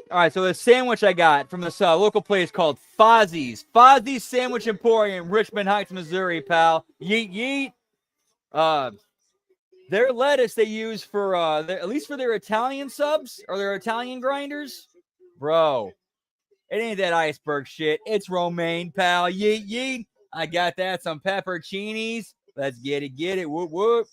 All right, so the sandwich I got from this local place called Fozzie's. Fozzie's Sandwich Emporium, Richmond Heights, Missouri, pal. Yeet, yeet. Their lettuce they use for, at least for their Italian subs or their Italian grinders. Bro, it ain't that iceberg shit. It's romaine, pal. Yeet, yeet. I got that. Some pepperoncinis. Let's get it. Whoop, whoop.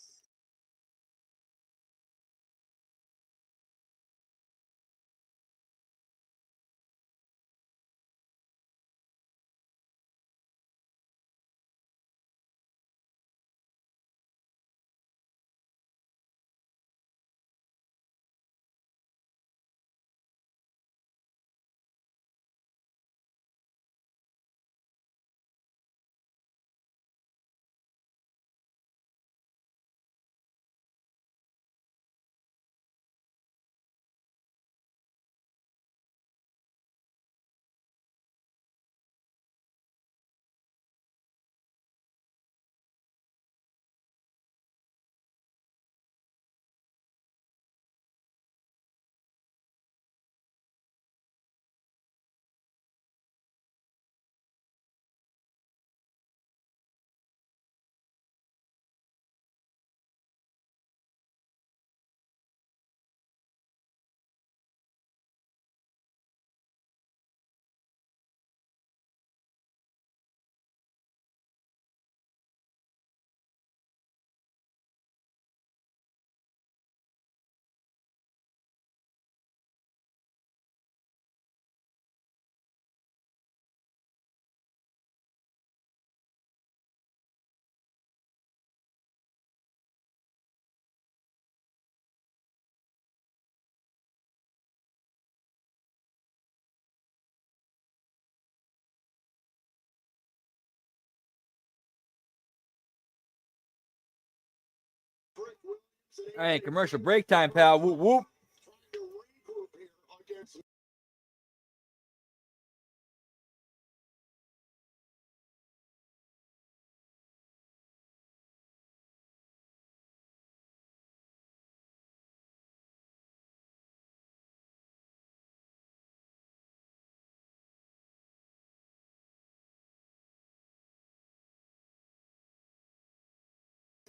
All right, commercial break time, pal. Whoop whoop. Trying to regroup here against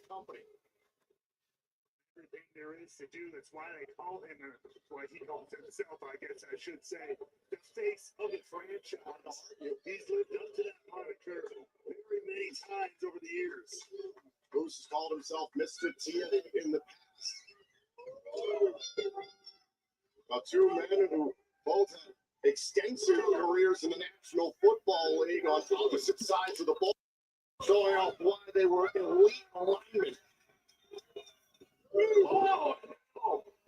company. Everything there is to do. That's why they call him, why he calls himself, I guess I should say, the face of the franchise. He's lived up to that moniker very many times over the years. Moose has called himself Mr. TNA in the past. Two men who both had extensive careers in the National Football League on opposite sides of the ball, showing off why they were elite alignment. Oh,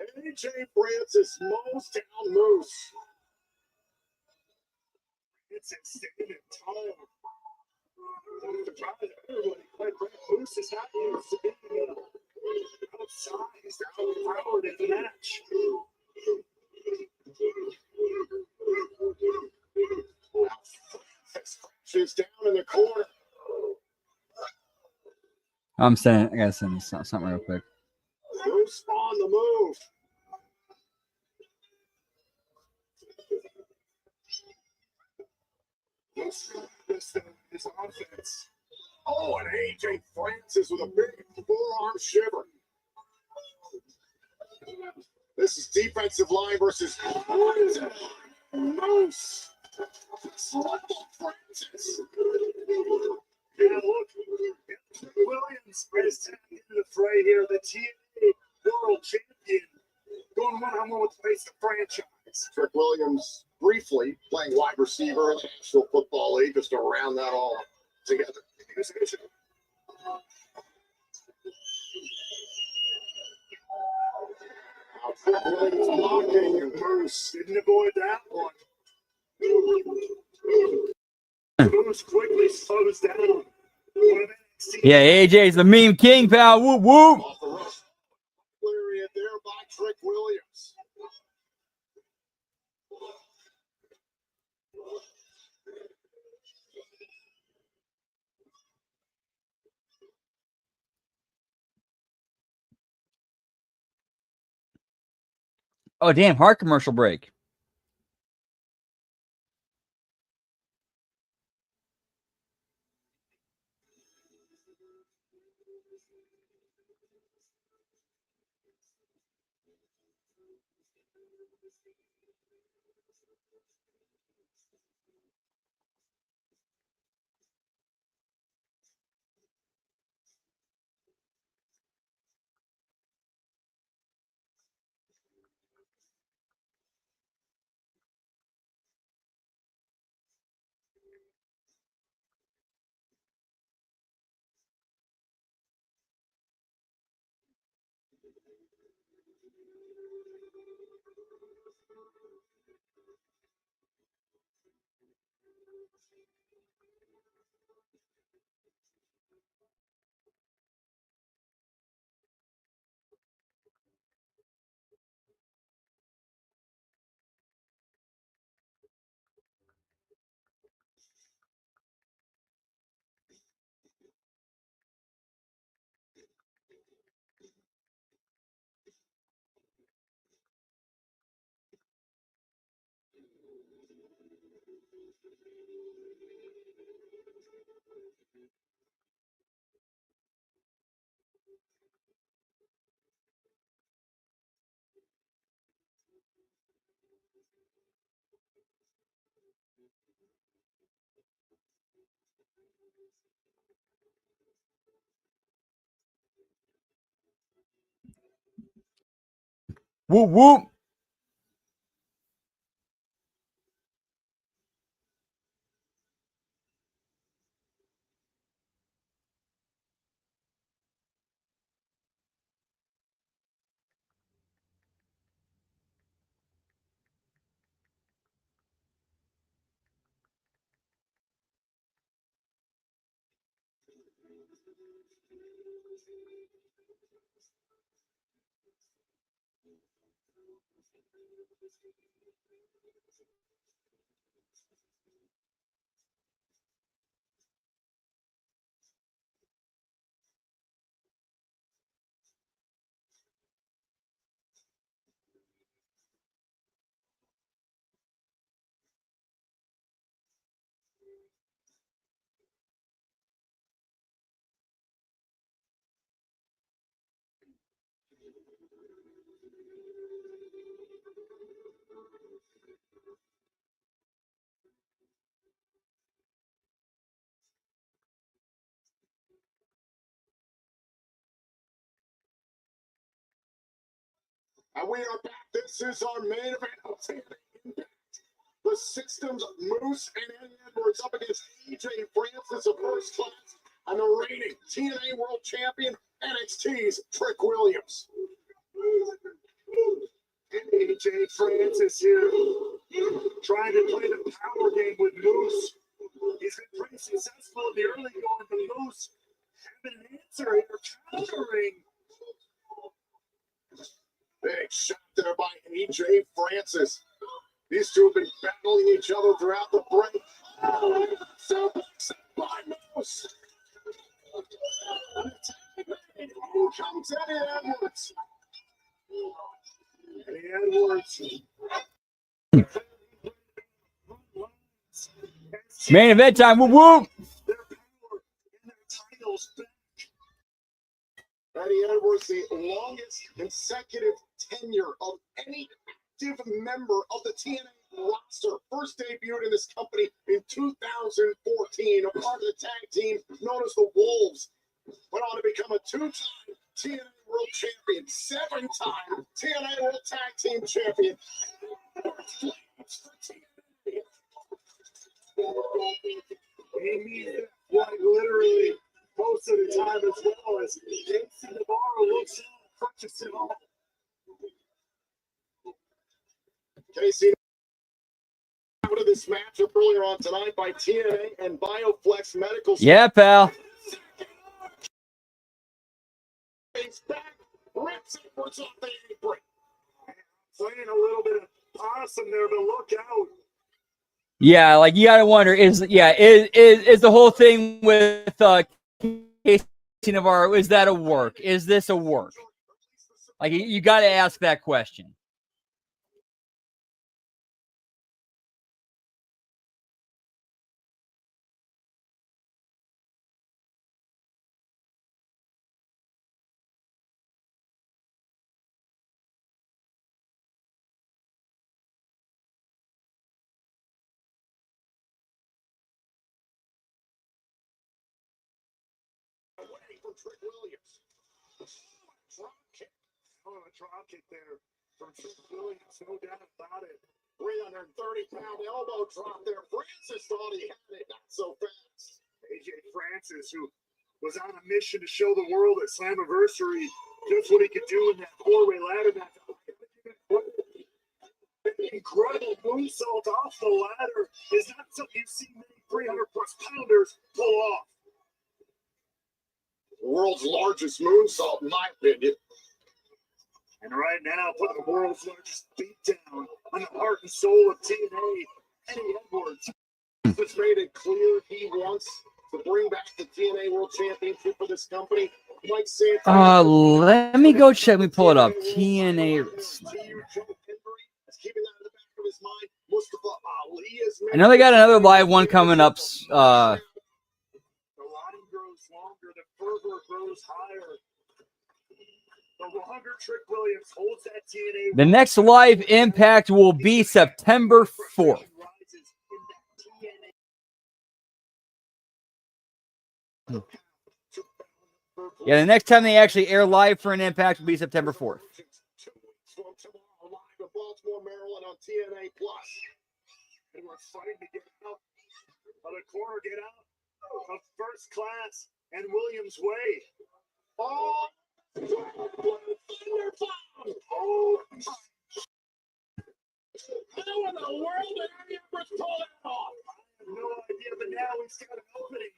and AJ Francis mows down Moose. It's standing tall. I'm surprised everybody, quite frankly, Moose is not used to being outsized or outpowered in the match. She's down in the corner. I gotta send this something real quick. Moose on the move. This offense. Oh, and AJ Francis with a big forearm shiver. This is defensive line versus Moose. Francis. Yeah, look, Williams is tapped into the fray here. The TNA World Champion going one-on-one with the face of the franchise. Trick Williams briefly playing wide receiver in the National Football League, just to round that all together. Trick Williams blocking Moose didn't avoid that one. Moose quickly slows down. Yeah, AJ's the meme king, pal. Whoop whoop. off the rush. Clearing it there by Trick Williams. Oh damn, hard commercial break. Whoop whoop. And we are back. This is our main event of TNA Impact. The Systems, Moose and Eddie Edwards up against AJ Francis of First Class and the reigning TNA World Champion, NXT's Trick Williams. And AJ Francis here, trying to play the power game with Moose. He's been pretty successful in the early going, but Moose having an answer here, countering. Big shot there by AJ Francis. These two have been battling each other throughout the break. Oh, suplex by Moose. And who comes Eddie Edwards? Eddie Edwards. Main event time. Whoop whoop. Their power and their titles back. Eddie Edwards, the longest consecutive tenure of any active member of the TNA roster. First debuted in this company in 2014, a part of the tag team known as the Wolves. Went on to become a two-time TNA World Champion, seven-time TNA World Tag Team Champion. He means it quite literally most of the time as well as Casey Navarro looks out and purchases it all. Casey out of this matchup earlier on tonight by TNA and BioFlex Medical. Yeah, pal. He's back, rips Edwards off the apron. Playing a little bit of awesome there, but look out. Yeah, like you gotta wonder, is the whole thing with Casey Navarro, is that a work? Is this a work? Like you gotta ask that question. Away from Trick Williams. Drop kick. Oh, a drop kick there from Trick Williams, no doubt about it. 330-pound elbow drop there. Francis thought he had it, not so fast. AJ Francis, who was on a mission to show the world at Slammiversary just what he could do in that four-way ladder match. Incredible moonsault off the ladder is not something you see many 300-plus pounders pull off. The world's largest moonsault, in my opinion. And right now, putting the world's largest beatdown on the heart and soul of TNA, Eddie Edwards. It's made it clear he wants to bring back the TNA World Championship for this company. Like let me go check. Let me pull it up. TNA. I know they got another live one coming up. The line grows longer, the fervor grows higher. The longer Trick Williams holds that TNA. The next live Impact will be September 4th. Yeah, the next time they actually air live for an Impact will be September 4th. 2 weeks from tomorrow, live in Baltimore, Maryland on TNA Plus. And we're fighting to get out of the corner, get out of First Class and Williams Way. Oh, Oh, how in the world did Eddie Edwards pull that off? I have no idea, but now he's got an opening.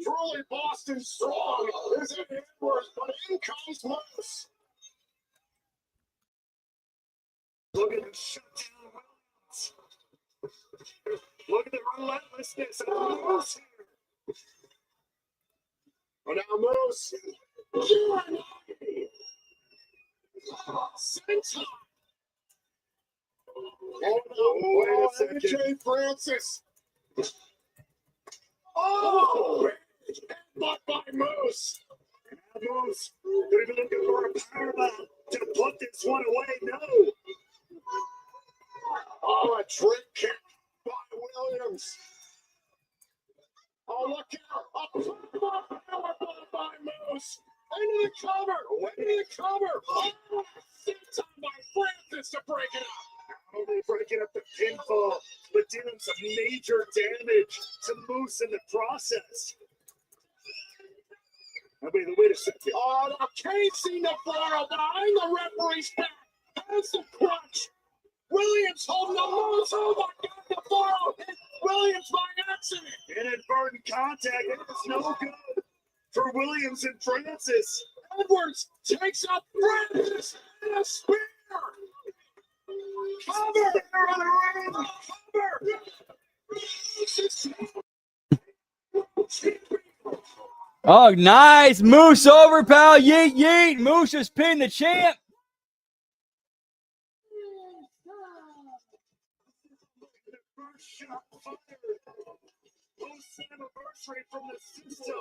Truly Boston strong is Eddie Edwards, but in comes Moose. Look at the shutdown Williams. Look at the relentlessness of Moose here. Oh, now Moose. Senton. Oh, wait a second. AJ Francis. Oh, headbutt by Moose. And Moose could have been looking for a powerbomb to put this one away. No. Oh, a trick kick by Williams. Oh, look out. A powerbomb by Moose. Into the cover. Into the cover. Oh, senton by Francis to break it up. Oh, they breaking up the pinfall, but doing some major damage to Moose in the process. I mean, wait a second. Oh, now Casey Navarro behind the referee's back. Has the crutch. Williams holding the Moose. Oh, my God, Navarro hit Williams by accident. Inadvertent contact. It is no good for Williams and Francis. Edwards takes up Francis and a spear. Cover! Cover! Oh, nice. Moose over, pal. Yeet, yeet. Moose just pinned the champ. First shot fired. Post anniversary from the system.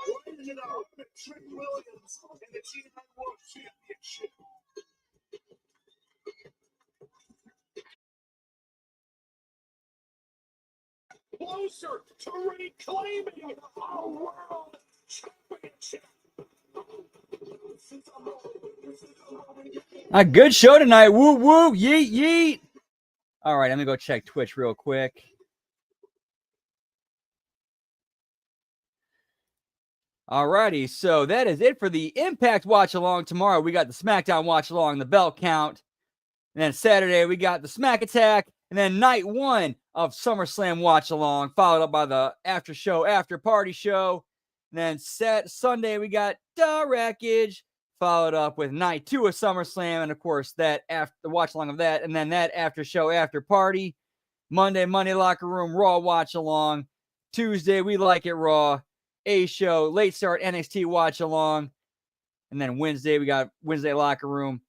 Right into the heart of Trick Williams in the G9 World Championship. Closer to reclaiming our world championship. A good show tonight. Woo, woo. Yeet, yeet. All right, let me go check Twitch real quick. Alrighty, so that is it for the Impact Watch Along. Tomorrow we got the SmackDown Watch Along, the belt count. And then Saturday we got the Smack Attack. And then night one of SummerSlam Watch Along, followed up by the after show, after party show. And then Sunday we got the Wreckage, followed up with night two of SummerSlam. And of course, that after the watch along of that. And then that after show, after party. Monday Locker Room, Raw Watch Along. Tuesday, We Like It Raw. A show, late start NXT watch along. And then Wednesday, we got Wednesday Locker Room.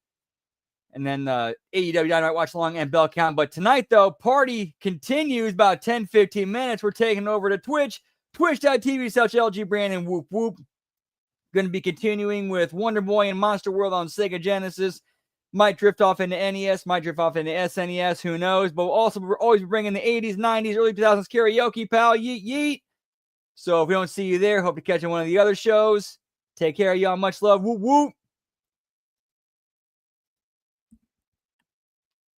And then AEW Dynamite watch along and bell count. But tonight, though, party continues about 10-15 minutes. We're taking over to Twitch. Twitch.tv/LG Brandon whoop whoop. Going to be continuing with Wonder Boy and Monster World on Sega Genesis. Might drift off into NES, might drift off into SNES, who knows. But we'll also always bringing the 80s, 90s, early 2000s karaoke, pal. Yeet, yeet. So if we don't see you there, hope to catch you on one of the other shows. Take care, y'all. Much love. Whoop, whoop.